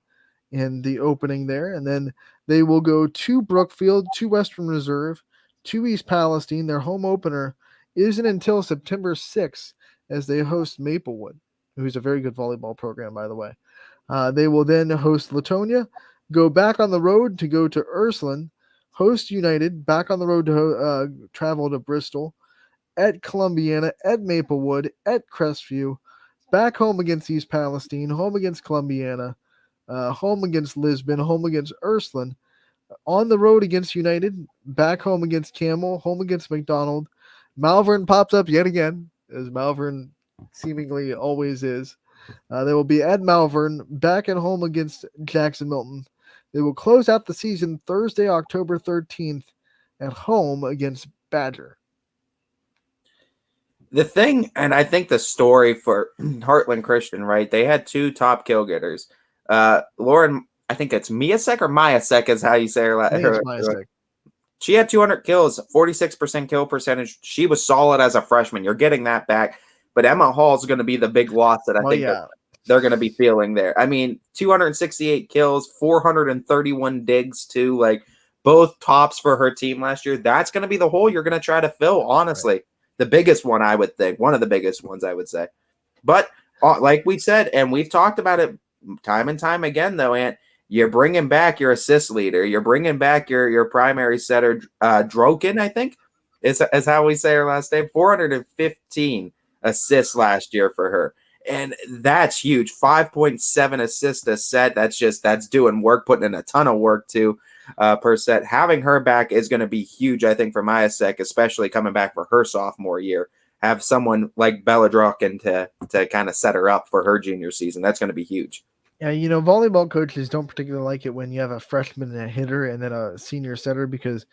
in the opening there, and then they will go to Brookfield, to Western Reserve, to East Palestine. Their home opener isn't until September 6th as they host Maplewood, who's a very good volleyball program, by the way. They will then host Latonia, go back on the road to go to Ursuline, host United, back on the road to travel to Bristol, at Columbiana, at Maplewood, at Crestview, back home against East Palestine, home against Columbiana, home against Lisbon, home against Ursuline, on the road against United, back home against Camel, home against McDonald. Malvern pops up yet again, as Malvern seemingly always is. They will be at Malvern, back at home against Jackson Milton. They will close out the season Thursday, October 13th, at home against Badger. The thing, and I think the story for Heartland Christian, right? They had two top kill getters. Lauren, I think it's Miasek or Miasek is how you say her. She had 200 kills, 46% kill percentage. She was solid as a freshman. You're getting that back. But Emma Hall is going to be the big loss that I think they're going to be feeling there. I mean, 268 kills, 431 digs too. Like both tops for her team last year. That's going to be the hole you're going to try to fill, honestly. Right. The biggest one, I would think. One of the biggest ones, I would say. But like we said, and we've talked about it time and time again, though, Ant, you're bringing back your assist leader. You're bringing back your primary setter, Droken, I think, is how we say her last name. 415 assists last year for her. And that's huge. 5.7 assists a set. That's doing work, putting in a ton of work too per set. Having her back is going to be huge, I think, for Miasek, especially coming back for her sophomore year. Have someone like Bella Droken to kind of set her up for her junior season. That's going to be huge. Yeah, volleyball coaches don't particularly like it when you have a freshman and a hitter and then a senior setter, because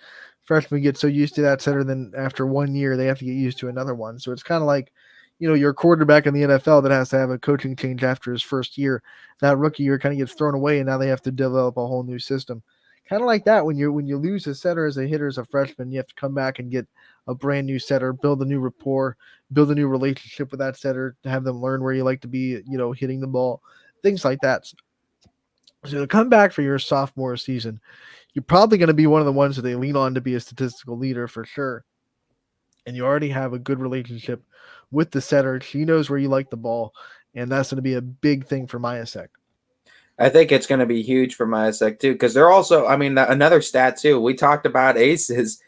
freshmen get so used to that setter, then after 1 year, they have to get used to another one. So it's kind of like, your quarterback in the NFL that has to have a coaching change after his first year. That rookie year kind of gets thrown away, and now they have to develop a whole new system. Kind of like that when you lose a setter as a hitter as a freshman, you have to come back and get a brand new setter, build a new rapport, build a new relationship with that setter, to have them learn where you like to be, hitting the ball, things like that. So to come back for your sophomore season, you're probably going to be one of the ones that they lean on to be a statistical leader for sure. And you already have a good relationship with the setter. She knows where you like the ball, and that's going to be a big thing for Miasek. I think it's going to be huge for Miasek too, because they're also, another stat too. We talked about aces.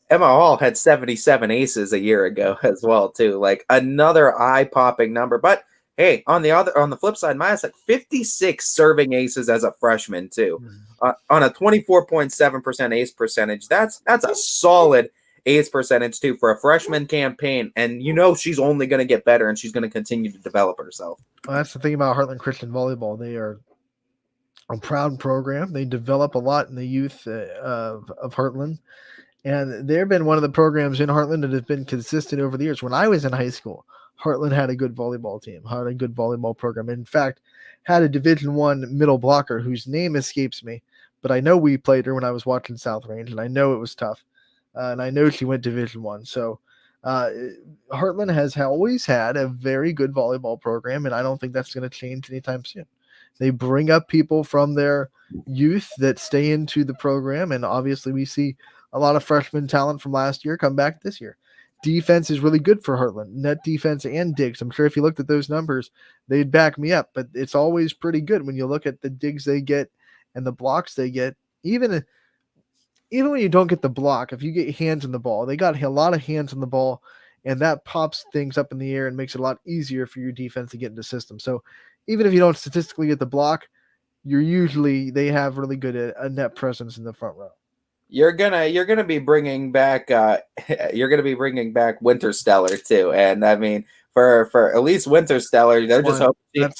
Emma Hall had 77 aces a year ago as well too. Like another eye-popping number. But hey, on the flip side, Miasek 56 serving aces as a freshman too, on a 24.7% ace percentage. That's a solid ace percentage too for a freshman campaign, and she's only going to get better, and she's going to continue to develop herself. Well, that's the thing about Heartland Christian volleyball. They are a proud program. They develop a lot in the youth of Heartland, and they've been one of the programs in Heartland that has been consistent over the years. When I was in high school, Heartland had a good volleyball team, had a good volleyball program. In fact, had a Division I middle blocker whose name escapes me, but I know we played her when I was watching South Range, and I know it was tough. And I know she went Division I. So Heartland has always had a very good volleyball program, and I don't think that's going to change anytime soon. They bring up people from their youth that stay into the program, and obviously we see a lot of freshman talent from last year come back this year. Defense is really good for Heartland, net defense and digs. I'm sure if you looked at those numbers, they'd back me up, but it's always pretty good when you look at the digs they get and the blocks they get, even when you don't get the block, if you get hands on the ball, they got a lot of hands on the ball, and that pops things up in the air and makes it a lot easier for your defense to get into system. So even if you don't statistically get the block, they have really good a net presence in the front row. You're gonna be bringing back Winter Stellar too, and I mean for Elise Winter Stellar, they're just hoping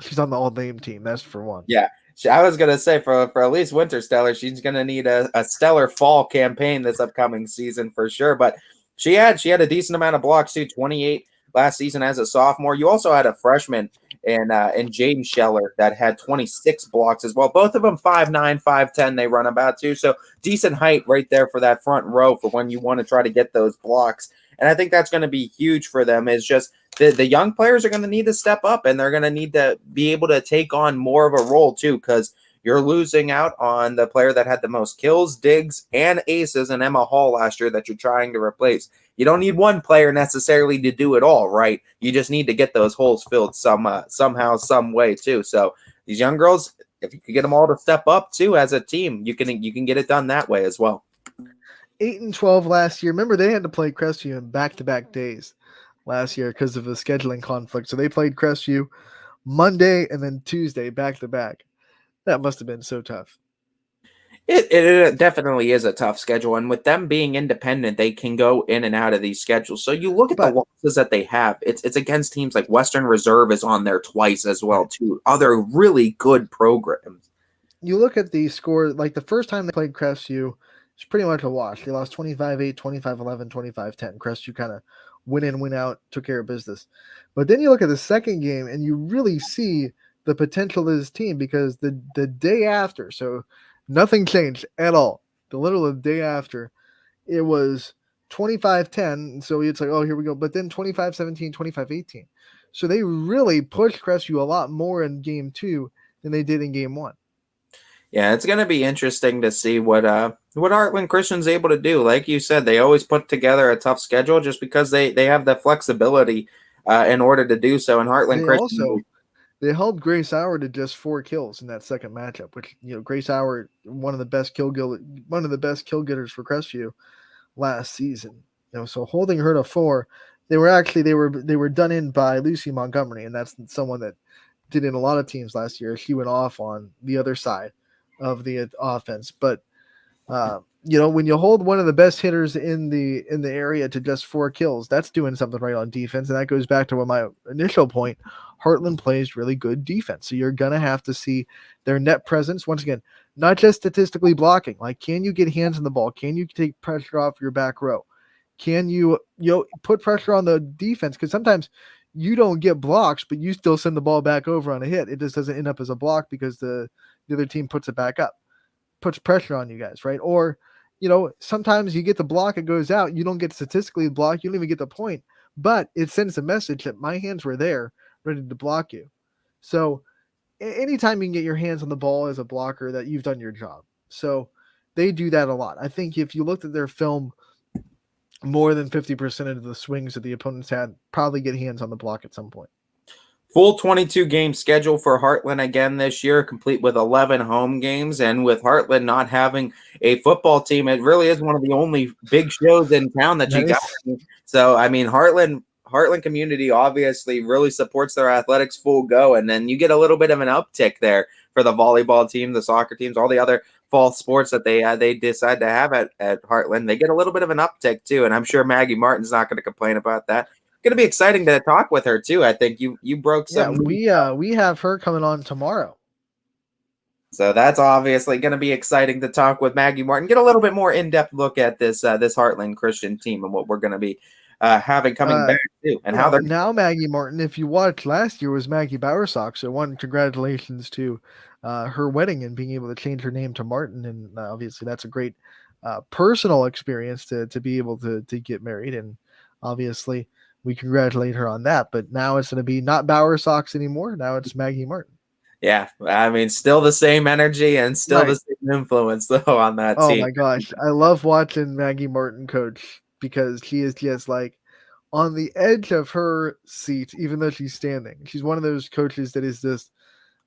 she's on the all name team. That's for one. Yeah, I was gonna say for Elise Winter Stellar, she's gonna need a stellar fall campaign this upcoming season for sure. But she had a decent amount of blocks too, 28 last season as a sophomore. You also had a freshman in Jaden Scheller that had 26 blocks as well. Both of them 5'9", 5'10", they run about too. So decent height right there for that front row for when you want to try to get those blocks. And I think that's going to be huge for them. Is just the young players are going to need to step up, and they're going to need to be able to take on more of a role too, because you're losing out on the player that had the most kills, digs, and aces in Emma Hall last year that you're trying to replace. You don't need one player necessarily to do it all, right? You just need to get those holes filled somehow, some way too. So these young girls, if you could get them all to step up too as a team, you can get it done that way as well. 8-12 last year. Remember, they had to play Crestview in back-to-back days last year because of a scheduling conflict. So they played Crestview Monday and then Tuesday back-to-back. That must have been so tough. It definitely is a tough schedule, and with them being independent, they can go in and out of these schedules. So you look at the losses that they have. It's against teams like Western Reserve is on there twice as well too. Other really good programs. You look at the score, like the first time they played Crestview, it's pretty much a wash. They lost 25-8, 25-11, 25-10. Crestview kind of win in, win out, took care of business. But then you look at the second game, and you really see the potential of this team because the day after, so nothing changed at all. The literal day after, it was 25-10. So it's like, oh, here we go. But then 25-17, 25-18. So they really pushed Crestview a lot more in game 2 than they did in game 1. Yeah, it's going to be interesting to see what Heartland Christian's able to do. Like you said, they always put together a tough schedule just because they have the flexibility in order to do so. And Heartland Christian they held Grace Hour to just 4 kills in that second matchup, which Grace Hour, one of the best kill getters for Crestview last season. So holding her to 4, they were done in by Lucy Montgomery, and that's someone that did in a lot of teams last year. She went off on the other side of the offense, but when you hold one of the best hitters in the area to just 4 kills, that's doing something right on defense. And that goes back to my initial point. Heartland plays really good defense. So you're going to have to see their net presence. Once again, not just statistically blocking. Like, can you get hands on the ball? Can you take pressure off your back row? Can you put pressure on the defense? Because sometimes you don't get blocks, but you still send the ball back over on a hit. It just doesn't end up as a block because the other team puts it back up, puts pressure on you guys, right? Or, sometimes you get the block, it goes out. You don't get statistically blocked. You don't even get the point, but it sends a message that my hands were there ready to block you. So anytime you can get your hands on the ball as a blocker, that you've done your job. So they do that a lot. I think if you looked at their film, more than 50% of the swings that the opponents had probably get hands on the block at some point. Full 22-game schedule for Heartland again this year, complete with 11 home games. And with Heartland not having a football team, it really is one of the only big shows in town that you got. So, I mean, Heartland community obviously really supports their athletics full go. And then you get a little bit of an uptick there for the volleyball team, the soccer teams, all the other fall sports that they decide to have at Heartland. They get a little bit of an uptick too. And I'm sure Maggie Martin's not going to complain about that. Going to be exciting to talk with her too. I think you broke some. Yeah, we have her coming on tomorrow. So that's obviously going to be exciting to talk with Maggie Martin. Get a little bit more in-depth look at this Heartland Christian team and what we're going to be having coming back too, and how they're now. Maggie Martin, if you watched last year, was Maggie Bowersock. So one, congratulations to her wedding and being able to change her name to Martin, and obviously that's a great personal experience to be able to get married, and obviously we congratulate her on that. But now it's going to be not Bowersocks anymore. Now it's Maggie Martin. Yeah, I mean, still the same energy and still the same influence though on that team. Oh my gosh, I love watching Maggie Martin coach because she is just like on the edge of her seat, even though she's standing. She's one of those coaches that is just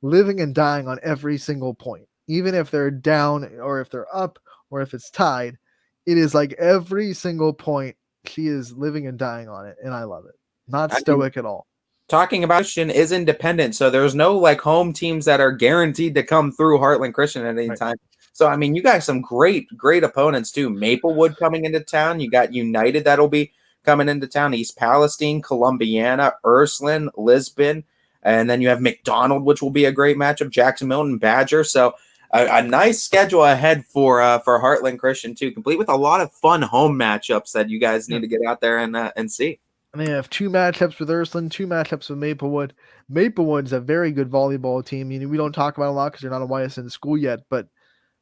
living and dying on every single point. even if they're down or if they're up or if it's tied, it is like every single point she is living and dying on it, and I love it. Not stoic at all. Talking about Christian is independent, so there's no like home teams that are guaranteed to come through Heartland Christian at any time. So I mean, you got some great opponents too. Maplewood coming into town. You got United that'll be coming into town. East Palestine, Columbiana, Ursuline, Lisbon, and then you have McDonald, which will be a great matchup. Jackson Milton, Badger. So a nice schedule ahead for Heartland Christian too, complete with a lot of fun home matchups that you guys need to get out there and see. And they have 2 matchups with Ursuline, 2 matchups with Maplewood. Maplewood's a very good volleyball team. We don't talk about it a lot because they're not a YSN school yet, but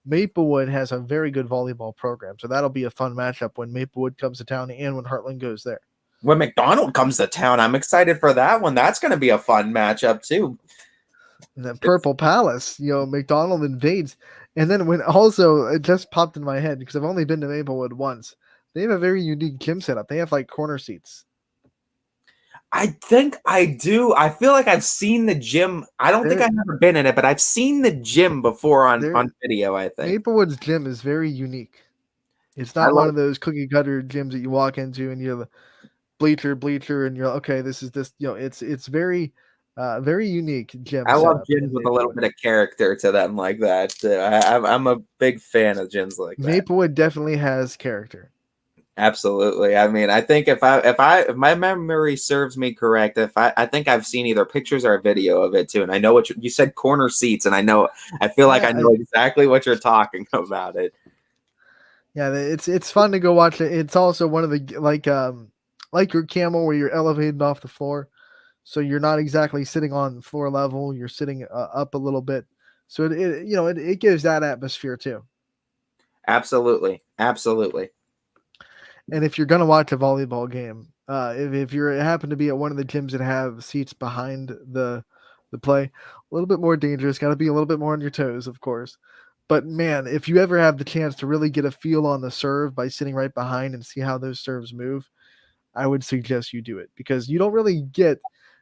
Maplewood has a very good volleyball program. So that'll be a fun matchup when Maplewood comes to town and when Heartland goes there. When McDonald comes to town, I'm excited for that one. That's going to be a fun matchup too. And then Purple Palace, McDonald invades. And then when also, it just popped in my head because I've only been to Maplewood once. They have a very unique gym setup. They have like corner seats. I think I do. I feel like I've seen the gym. I don't think I've ever been in it, but I've seen the gym before on video, I think. Maplewood's gym is very unique. It's not one of those cookie cutter gyms that you walk into and you're the bleacher, and you're okay, this is this, it's very unique gym. I love gyms with a little bit of character to them like that. I'm a big fan of gyms like that. Maplewood definitely has character. Absolutely. I mean, I think if my memory serves me correct, I think I've seen either pictures or a video of it too. And I know what you said, corner seats, and I feel like I know exactly what you're talking about it. Yeah, it's fun to go watch it. It's also one of the like your camel where you're elevated off the floor, so you're not exactly sitting on floor level. You're sitting up a little bit, so it gives that atmosphere too. Absolutely. And if you're gonna watch a volleyball game, if you happen to be at one of the gyms that have seats behind the play, a little bit more dangerous. Got to be a little bit more on your toes, of course. But man, if you ever have the chance to really get a feel on the serve by sitting right behind and see how those serves move, I would suggest you do it because you don't really get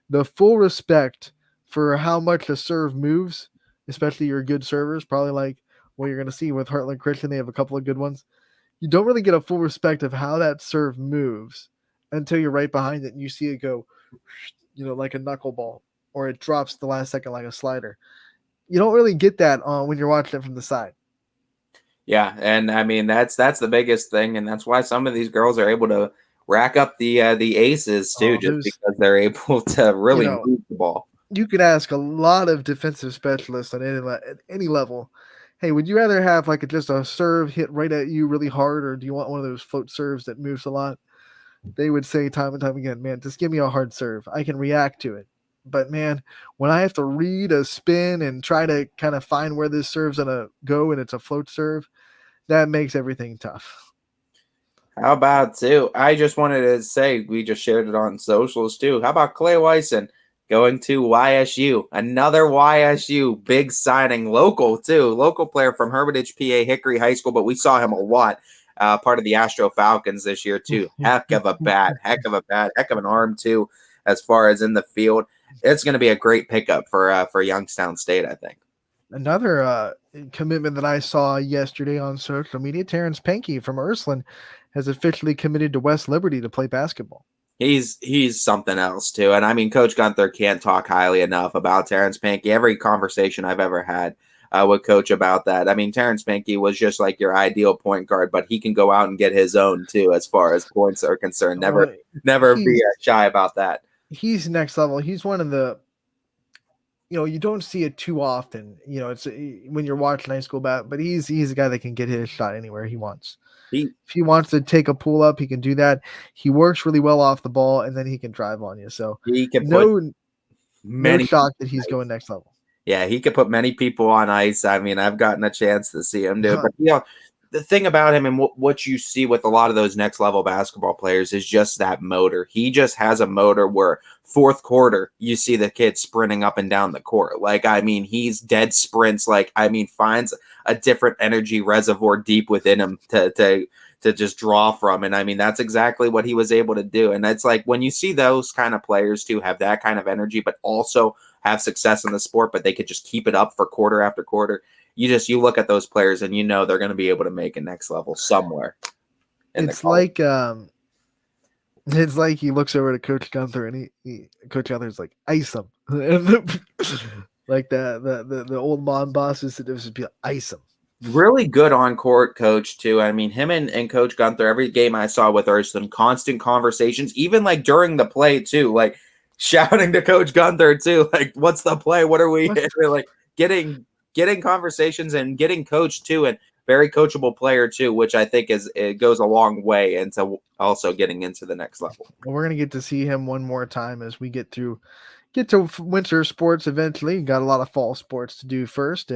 the full respect for how much a serve moves, especially your good servers, probably like what you're going to see with Heartland Christian. They have a couple of good ones. You don't really get a full respect of how that serve moves until you're right behind it and you see it go, like a knuckleball, or it drops the last second like a slider. You don't really get that when you're watching it from the side. Yeah, and I mean that's the biggest thing, and that's why some of these girls are able to rack up the aces too, just because they're able to really move the ball. You could ask a lot of defensive specialists at any level. Hey, would you rather have like just a serve hit right at you really hard, or do you want one of those float serves that moves a lot? They would say time and time again, man, just give me a hard serve. I can react to it. But man, when I have to read a spin and try to kind of find where this serve's gonna go and it's a float serve, that makes everything tough. How about too? I just wanted to say we just shared it on socials too. How about Clay Wyson going to YSU? Another YSU big signing, local player from Hermitage, PA, Hickory High School, but we saw him a lot. Part of the Astro Falcons this year too. Heck of a bat, heck of an arm too, as far as in the field. It's going to be a great pickup for Youngstown State, I think. Another commitment that I saw yesterday on social media, Terrence Pankey from Ursuline has officially committed to West Liberty to play basketball. He's something else too. And I mean, Coach Gunther can't talk highly enough about Terrence Pankey. Every conversation I've ever had with Coach about that. I mean, Terrence Pankey was just like your ideal point guard, but he can go out and get his own too, as far as points are concerned. Never be shy about that. He's next level. He's one of the, you don't see it too often. It's when you're watching high school but he's a guy that can get his shot anywhere he wants. If he wants to take a pull up, he can do that. He works really well off the ball, and then he can drive on you. So he can no shock that he's going next level. Yeah, he could put many people on ice. I mean, I've gotten a chance to see him do it. But the thing about him and what you see with a lot of those next level basketball players is just that motor. He just has a motor where fourth quarter, you see the kid sprinting up and down the court. Like, I mean, he's dead sprints. Like, I mean, finds a different energy reservoir deep within him to just draw from. And I mean, that's exactly what he was able to do. And that's like when you see those kind of players too have that kind of energy, but also have success in the sport, but they could just keep it up for quarter after quarter. you look at those players and they're going to be able to make a next level somewhere. It's like he looks over to Coach Gunther and Coach Gunther's like, ice him. Like the old mom bosses that just be like, ice him. Really good on court coach too. I mean, him and Coach Gunther, every game I saw with Ysn, constant conversations, even like during the play too, like shouting to Coach Gunther too, like, what's the play? What are we like getting conversations and getting coached too, and very coachable player too, which I think it goes a long way into also getting into the next level. Well, we're gonna get to see him one more time as we get to winter sports eventually. Got a lot of fall sports to do first,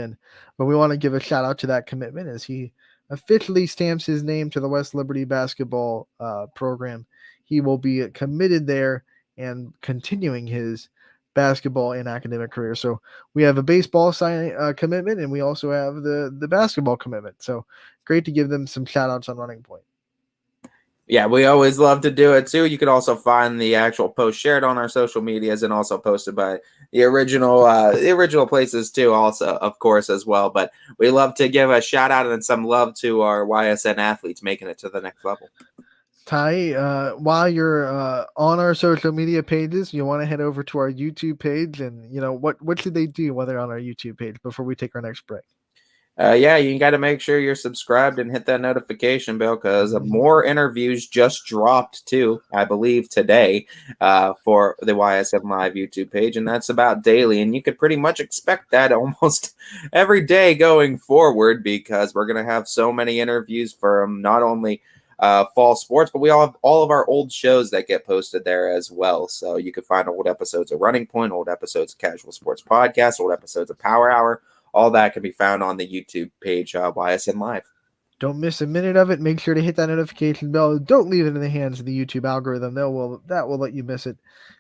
but we want to give a shout out to that commitment as he officially stamps his name to the West Liberty basketball program. He will be committed there and continuing his basketball and academic career. So we have a baseball commitment, and we also have the basketball commitment. So great to give them some shout outs on Running Point. Yeah, we always love to do it too. You can also find the actual post shared on our social medias and also posted by the original places too, also, of course, as well. But we love to give a shout out and some love to our YSN athletes making it to the next level. Ty, while you're on our social media pages, you want to head over to our YouTube page, and what should they do while they're on our YouTube page before we take our next break? Yeah, you got to make sure you're subscribed and hit that notification bell because more interviews just dropped too, I believe, today for the YSM Live YouTube page, and that's about daily. And you could pretty much expect that almost every day going forward because we're going to have so many interviews from not only fall sports, but we all have all of our old shows that get posted there as well. So you could find old episodes of Running Point, old episodes of Casual Sports Podcast, old episodes of Power Hour. All that can be found on the YouTube page, YSN Live. Don't miss a minute of it. Make sure to hit that notification bell. Don't leave it in the hands of the YouTube algorithm. That will let you miss it.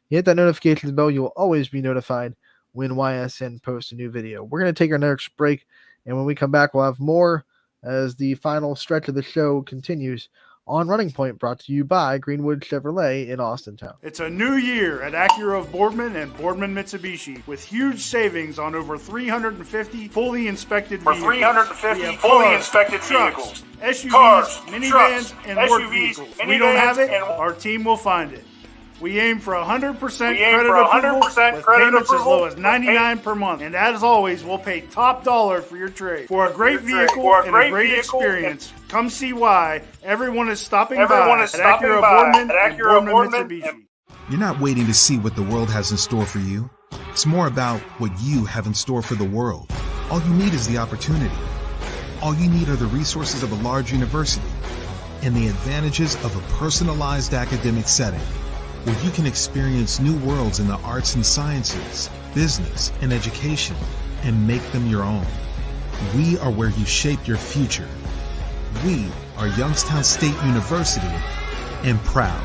You hit that notification bell, you will always be notified when YSN posts a new video. We're going to take our next break, and when we come back, we'll have more as the final stretch of the show continues on Running Point, brought to you by Greenwood Chevrolet in Austintown. It's a new year at Acura of Boardman and Boardman Mitsubishi with huge savings on over 350 fully inspected vehicles. 350 fully inspected vehicles. SUVs, cars, minivans, trucks, and SUVs, work vehicles. We don't have it, our team will find it. We aim for 100% credit approval with payments as low as $99 per month. And as always, we'll pay top dollar for your trade. For a great vehicle and a great experience, come see why everyone is stopping by at Acura Boardman and Boardman Mitsubishi. You're not waiting to see what the world has in store for you. It's more about what you have in store for the world. All you need is the opportunity. All you need are the resources of a large university and the advantages of a personalized academic setting, where you can experience new worlds in the arts and sciences, business, and education, and make them your own. We are where you shape your future. We are Youngstown State University, and proud.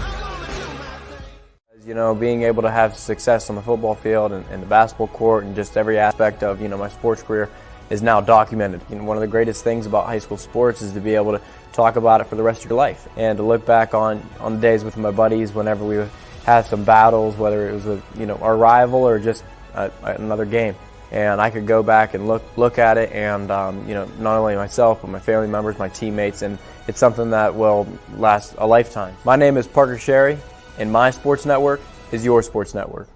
Being able to have success on the football field and the basketball court and just every aspect of, my sports career is now documented. One of the greatest things about high school sports is to be able to talk about it for the rest of your life and to look back on the days with my buddies whenever we had some battles, whether it was with our rival or just another game, and I could go back and look at it, and not only myself but my family members, my teammates, and it's something that will last a lifetime. My name is Parker Sherry, and my sports network is your sports network.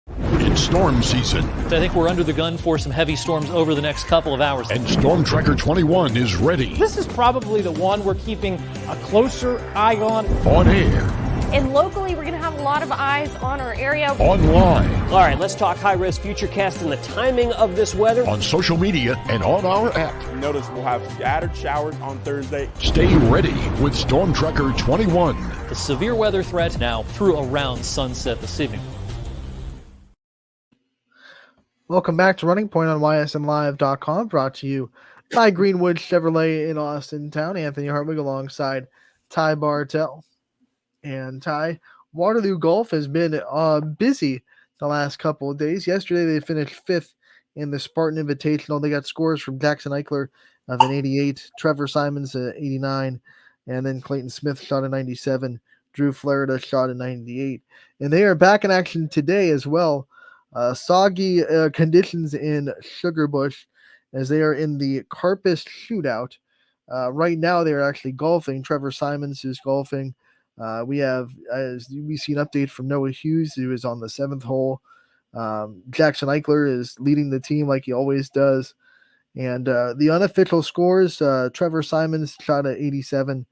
It's storm season. I think we're under the gun for some heavy storms over the next couple of hours. And Storm Tracker 21 is ready. This is probably the one we're keeping a closer eye on. On air. And locally, we're going to have a lot of eyes on our area. Online. All right, let's talk high-risk futurecast and the timing of this weather. On social media and on our app. Notice we'll have scattered showers on Thursday. Stay ready with Storm Tracker 21. The severe weather threat now through around sunset this evening. Welcome back to Running Point on YSNLive.com, brought to you by Greenwood Chevrolet in Austintown. Anthony Hartwig alongside Ty Bartell. And Ty, Waterloo Golf has been busy the last couple of days. Yesterday they finished 5th in the Spartan Invitational. They got scores from Jackson Eichler of an 88, Trevor Simons an 89, and then Clayton Smith shot a 97, Drew Flaherty shot a 98. And they are back in action today as well. Soggy conditions in Sugar Bush as they are in the Carpus shootout. Right now, they are actually golfing. Trevor Simons is golfing. We have, as we see, an update from Noah Hughes, who is on the 7th hole. Jackson Eichler is leading the team like he always does. And the unofficial scores, Trevor Simons shot at 87,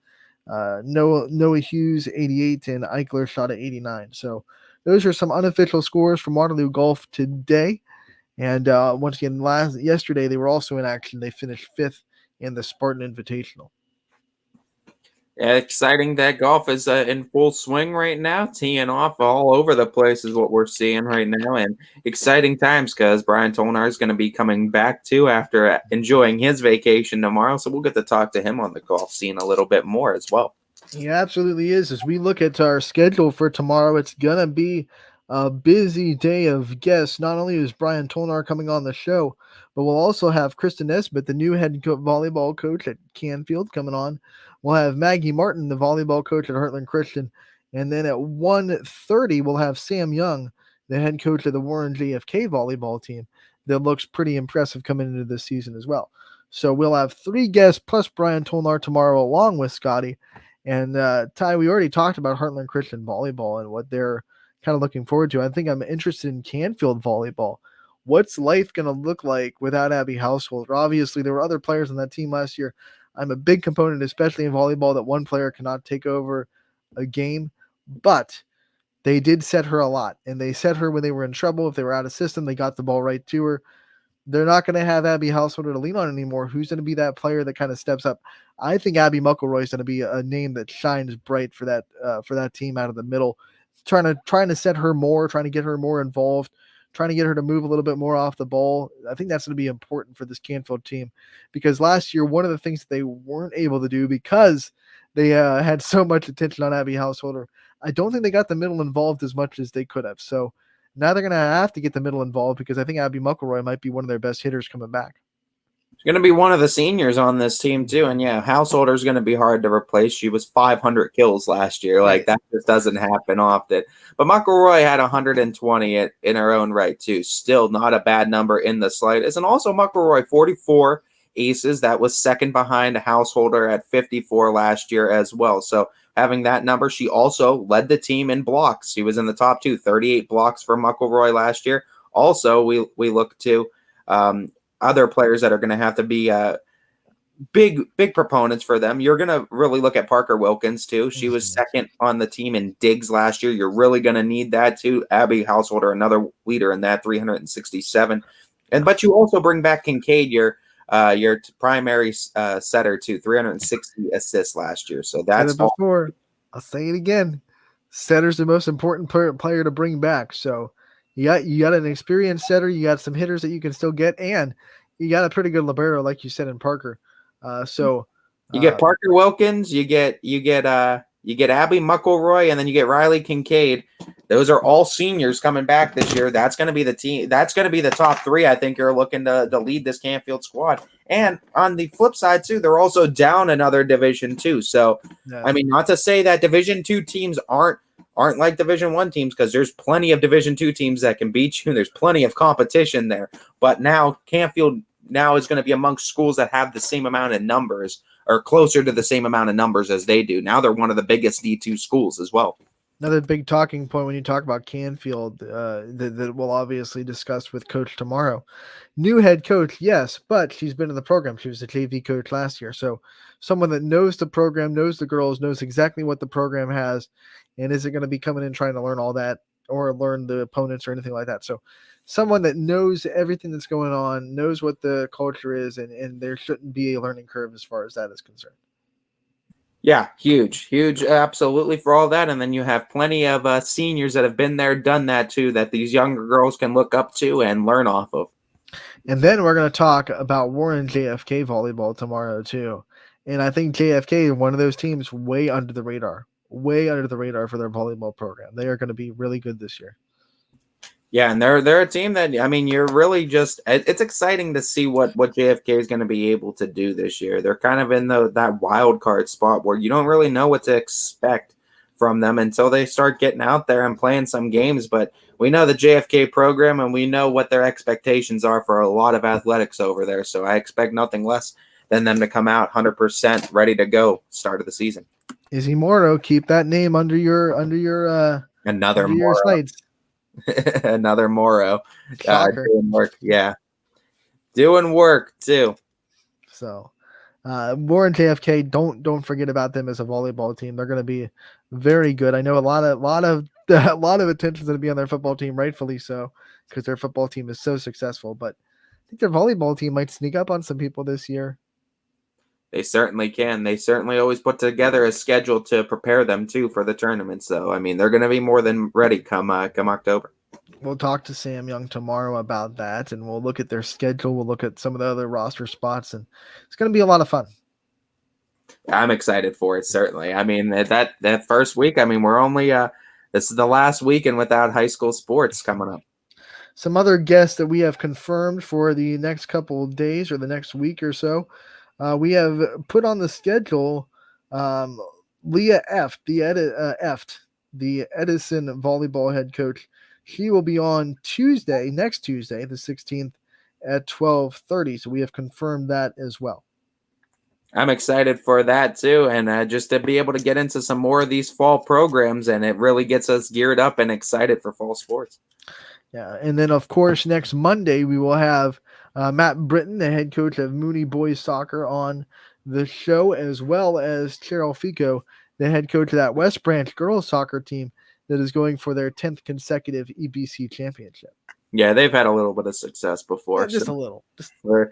Noah Hughes 88, and Eichler shot at 89. So those are some unofficial scores from Waterloo Golf today. And once again, yesterday they were also in action. They finished 5th in the Spartan Invitational. Yeah, exciting that golf is in full swing right now, teeing off all over the place is what we're seeing right now, and exciting times because Brian Tolnar is going to be coming back too after enjoying his vacation tomorrow, so we'll get to talk to him on the golf scene a little bit more as well. He absolutely is. As we look at our schedule for tomorrow, it's going to be a busy day of guests. Not only is Brian Tolnar coming on the show, but we'll also have Kristen Nesbitt, the new head volleyball coach at Canfield, coming on. We'll have Maggie Martin, the volleyball coach at Heartland Christian. And then at 1:30, we'll have Sam Young, the head coach of the Warren JFK volleyball team, that looks pretty impressive coming into this season as well. So we'll have 3 guests plus Brian Tolnar tomorrow along with Scotty. And Ty, we already talked about Heartland Christian volleyball and what they're kind of looking forward to. I think I'm interested in Canfield volleyball. What's life going to look like without Abby Householder? Obviously, there were other players on that team last year. I'm a big component, especially in volleyball, that one player cannot take over a game. But they did set her a lot. And they set her when they were in trouble. If they were out of system, they got the ball right to her. They're not going to have Abby Householder to lean on anymore. Who's going to be that player that kind of steps up? I think Abby Muckleroy is going to be a name that shines bright for that team out of the middle, trying to set her more, trying to get her more involved, trying to get her to move a little bit more off the ball. I think that's going to be important for this Canfield team, because last year, one of the things that they weren't able to do because they had so much attention on Abby Householder, I don't think they got the middle involved as much as they could have. So now they're going to have to get the middle involved, because I think Abby Muckleroy might be one of their best hitters coming back. She's going to be one of the seniors on this team too, and yeah, Householder is going to be hard to replace. She was 500 kills last year. Like, that just doesn't happen often. But Muckleroy had 120 in her own right too. Still not a bad number in the slightest. And also Muckleroy, 44 aces. That was second behind Householder at 54 last year as well. So having that number, she also led the team in blocks. She was in the top 2, 38 blocks for Muckleroy last year. Also, we look to other players that are going to have to be big proponents for them. You're going to really look at Parker Wilkins too. She was second on the team in digs last year. You're really going to need that too. Abby Householder, another leader in that, 367. But you also bring back Kincaid, your primary setter too, 360 assists last year. So that's said it before. I'll say it again. Setter's the most important player to bring back. So you got an experienced setter, you got some hitters that you can still get, and you got a pretty good libero, like you said, in Parker. So you get Parker Wilkins, you get Abby Muckleroy, and then you get Riley Kincaid. Those are all seniors coming back this year. That's going to be the team. That's going to be the top 3. I think you're looking to lead this Canfield squad. And on the flip side too, they're also down another Division 2. So I mean, not to say that Division 2 teams aren't like Division 1 teams, because there's plenty of Division 2 teams that can beat you. There's plenty of competition there. But now Canfield now is going to be amongst schools that have the same amount of numbers, or closer to the same amount of numbers as they do. Now they're one of the biggest D2 schools as well. Another big talking point when you talk about Canfield that we'll obviously discuss with Coach tomorrow. New head coach, yes, but she's been in the program. She was the JV coach last year. So someone that knows the program, knows the girls, knows exactly what the program has, and isn't going to be coming in trying to learn all that or learn the opponents or anything like that. So someone that knows everything that's going on, knows what the culture is, and there shouldn't be a learning curve as far as that is concerned. Yeah, huge, absolutely, for all that. And then you have plenty of seniors that have been there, done that too, that these younger girls can look up to and learn off of. And then we're going to talk about Warren JFK volleyball tomorrow too. And I think JFK is one of those teams way under the radar for their volleyball program. They are going to be really good this year. Yeah, and they're a team that, I mean, you're really just, it's exciting to see what JFK is going to be able to do this year. They're kind of in that wild card spot where you don't really know what to expect from them until they start getting out there and playing some games. But we know the JFK program, and we know what their expectations are for a lot of athletics over there. So I expect nothing less than them to come out 100% ready to go start of the season. Izzy Morrow, keep that name under your Another under your Morrow. sights. Another Morrow. Shocker. Doing work. Yeah. Doing work too. So Warren JFK, don't forget about them as a volleyball team. They're going to be very good. I know a lot of attention's going to be on their football team, rightfully so, because their football team is so successful. But I think their volleyball team might sneak up on some people this year. They certainly can. They certainly always put together a schedule to prepare them too for the tournament. So I mean, they're going to be more than ready come October. We'll talk to Sam Young tomorrow about that, and we'll look at their schedule. We'll look at some of the other roster spots, and it's going to be a lot of fun. I'm excited for it, certainly. I mean, that first week, I mean, we're only this is the last weekend without high school sports coming up. Some other guests that we have confirmed for the next couple of days or the next week or so. We have put on the schedule Leah Eft, the Edison volleyball head coach. She will be on next Tuesday, the 16th at 12:30. So we have confirmed that as well. I'm excited for that too, and just to be able to get into some more of these fall programs, and it really gets us geared up and excited for fall sports. Yeah, and then of course next Monday we will have Matt Britton, the head coach of Mooney Boys Soccer, on the show, as well as Cheryl Fico, the head coach of that West Branch girls soccer team that is going for their 10th consecutive EBC championship. Yeah, they've had a little bit of success before. Yeah, just a little. They're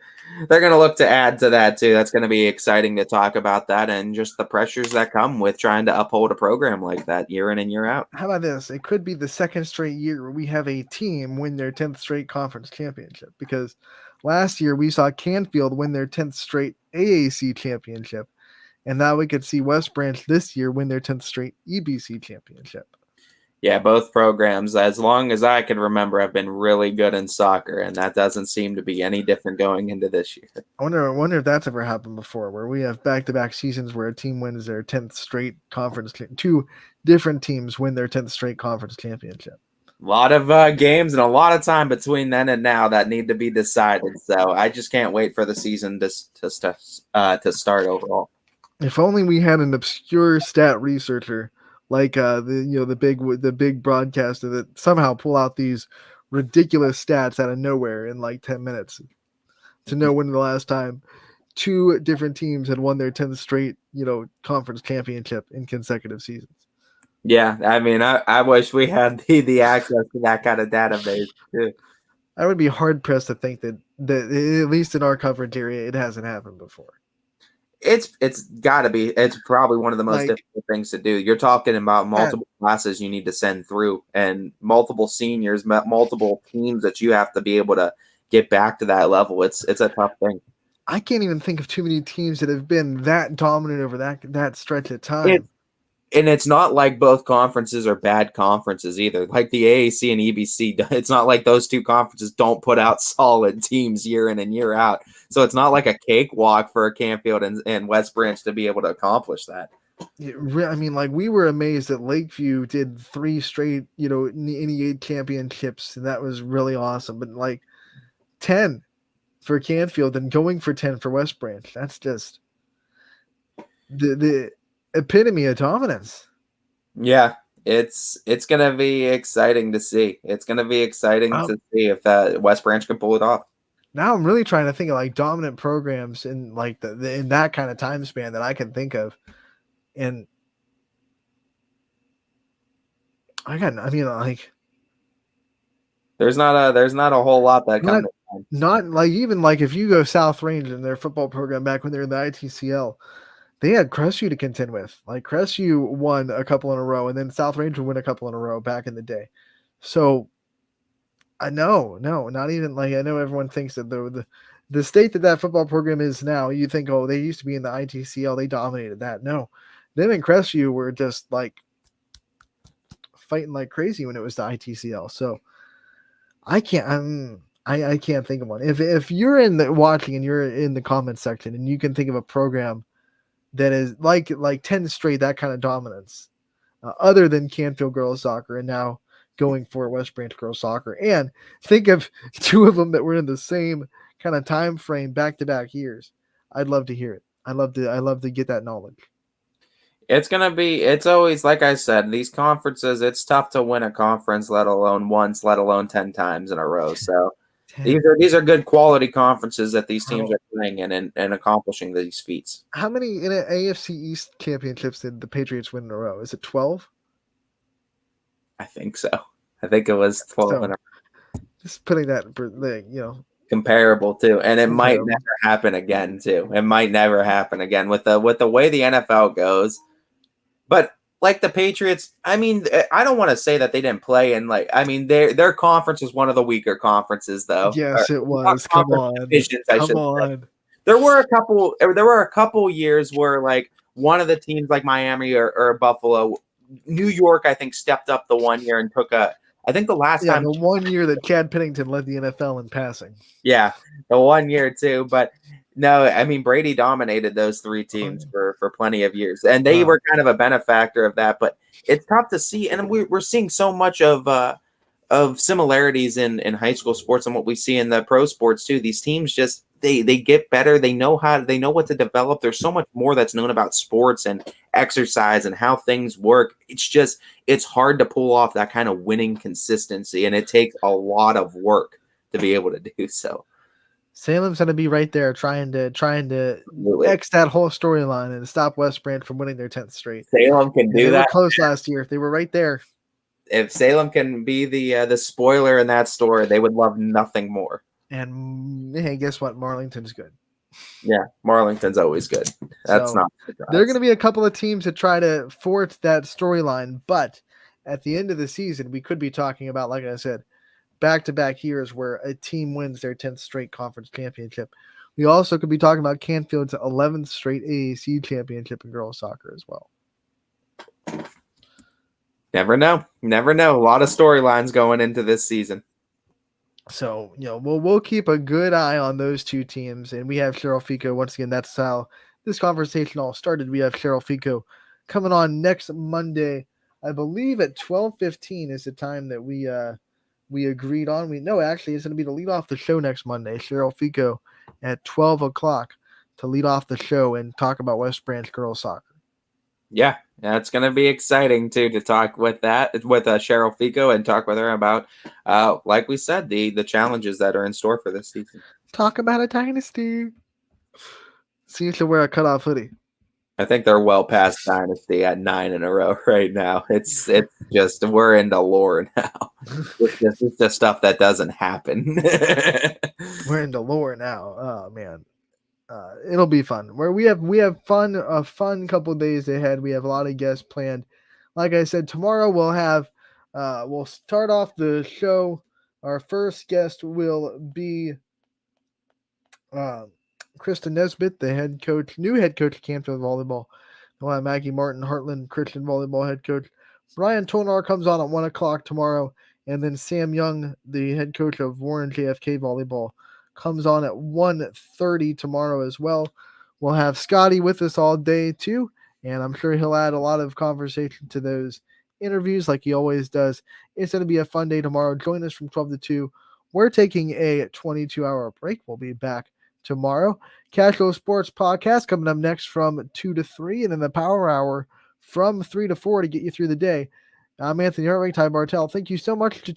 going to look to add to that too. That's going to be exciting to talk about that, and just the pressures that come with trying to uphold a program like that year in and year out. How about this? It could be the second straight year where we have a team win their 10th straight conference championship, because last year we saw Canfield win their 10th straight AAC championship, and now we could see West Branch this year win their 10th straight EBC championship. Yeah, both programs, as long as I can remember, have been really good in soccer, and that doesn't seem to be any different going into this year. I wonder if that's ever happened before, where we have back-to-back seasons where a team wins their 10th straight conference. Two different teams win their 10th straight conference championship. A lot of games and a lot of time between then and now that need to be decided. So I just can't wait for the season to start overall. If only we had an obscure stat researcher like the big broadcaster that somehow pull out these ridiculous stats out of nowhere in like 10 minutes to know when the last time two different teams had won their 10th straight, conference championship in consecutive seasons. Yeah, I mean, I wish we had the access to that kind of database too. I would be hard pressed to think that at least in our coverage area, it hasn't happened before. It's got to be. It's probably one of the most difficult things to do. You're talking about multiple classes you need to send through, and multiple seniors, multiple teams that you have to be able to get back to that level. It's a tough thing. I can't even think of too many teams that have been that dominant over that stretch of time. And it's not like both conferences are bad conferences either. Like the AAC and EBC, it's not like those two conferences don't put out solid teams year in and year out. So it's not like a cakewalk for Canfield and West Branch to be able to accomplish that. I mean, like, we were amazed that Lakeview did 3 straight, NE8 championships, and that was really awesome. But like 10 for Canfield and going for 10 for West Branch, that's just the epitome of dominance. Yeah, it's gonna be exciting to see. It's gonna be exciting to see if West Branch can pull it off. Now I'm really trying to think of like dominant programs in like in that kind of time span that I can think of, and there's not a whole lot that comes. Not like, even like if you go South Range and their football program back when they were in the ITCL. They had Crestview to contend with. Like, Crestview won a couple in a row, and then South Range would win a couple in a row back in the day. So, no, not even like, I know everyone thinks that the state that football program is now, you think, oh, they used to be in the ITCL, they dominated that. No, them and Crestview were just like fighting like crazy when it was the ITCL. So, I can't think of one. If you're watching and you're in the comments section and you can think of a program that is like 10 straight, that kind of dominance, other than Canfield girls soccer, and now going for West Branch girls soccer. And think of two of them that were in the same kind of time frame, back-to-back years. I'd love to hear it. I love to get that knowledge. It's always, like I said, these conferences, it's tough to win a conference, let alone once, let alone 10 times in a row. So these are good quality conferences that these teams are playing in and accomplishing these feats. How many in an AFC East championships did the Patriots win in a row? Is it 12? I think so. I think it was 12 in a row. Just putting that, comparable too, and it might never happen again too. It might never happen again with the way the NFL goes. But like the Patriots, I mean, I don't want to say that they didn't play in their conference was one of the weaker conferences though. Yes, it was. Come on. Divisions, Come on. There were a couple years where like one of the teams like Miami or Buffalo, New York, I think stepped up the one year and took I think the last time. The 1 year that Chad Pennington led the NFL in passing. Yeah, the 1 year too. But no, I mean, Brady dominated those three teams for plenty of years. And they were kind of a benefactor of that. But it's tough to see. And we're seeing so much of similarities in high school sports and what we see in the pro sports too. These teams just they get better. They know what to develop. There's so much more that's known about sports and exercise and how things work. It's hard to pull off that kind of winning consistency, and it takes a lot of work to be able to do so. Salem's going to be right there trying to X that whole storyline and stop West Branch from winning their 10th straight. Salem can do that. They were close last year. They were right there. If Salem can be the spoiler in that story, they would love nothing more. And hey, guess what? Marlington's good. Yeah, Marlington's always good. That's not a surprise. There are going to be a couple of teams that try to thwart that storyline, but at the end of the season, we could be talking about, like I said, back-to-back years where a team wins their 10th straight conference championship. We also could be talking about Canfield's 11th straight AAC championship in girls soccer as well. Never know. Never know. A lot of storylines going into this season. So, we'll keep a good eye on those two teams. And we have Cheryl Fico. Once again, that's how this conversation all started. We have Cheryl Fico coming on next Monday. I believe at 12:15 is the time that we agreed on. Actually, it's going to be to lead off the show next Monday. Cheryl Fico at 12 o'clock to lead off the show and talk about West Branch girls soccer. Yeah, it's going to be exciting too to talk with Cheryl Fico and talk with her about, like we said, the challenges that are in store for this season. Talk about a dynasty. See if she'll wear a cutoff hoodie. I think they're well past dynasty at 9 in a row right now. It's just we're into lore now. It's just stuff that doesn't happen. We're into lore now. Oh man. It'll be fun. We have a fun couple days ahead. We have a lot of guests planned. Like I said, tomorrow we'll start off the show. Our first guest will be Krista Nesbitt, the new head coach of Canfield Volleyball. We'll have Maggie Martin, Heartland Christian Volleyball head coach. Brian Tonar comes on at 1 o'clock tomorrow, and then Sam Young, the head coach of Warren JFK Volleyball, comes on at 1:30 tomorrow as well. We'll have Scotty with us all day too, and I'm sure he'll add a lot of conversation to those interviews like he always does. It's going to be a fun day tomorrow. Join us from 12 to 2. We're taking a 22-hour break. We'll be back tomorrow. Casual Sports Podcast coming up next from 2 to 3, and then the Power Hour from 3 to 4 to get you through the day. I'm Anthony Hartwig, Ty Bartell. Thank you so much to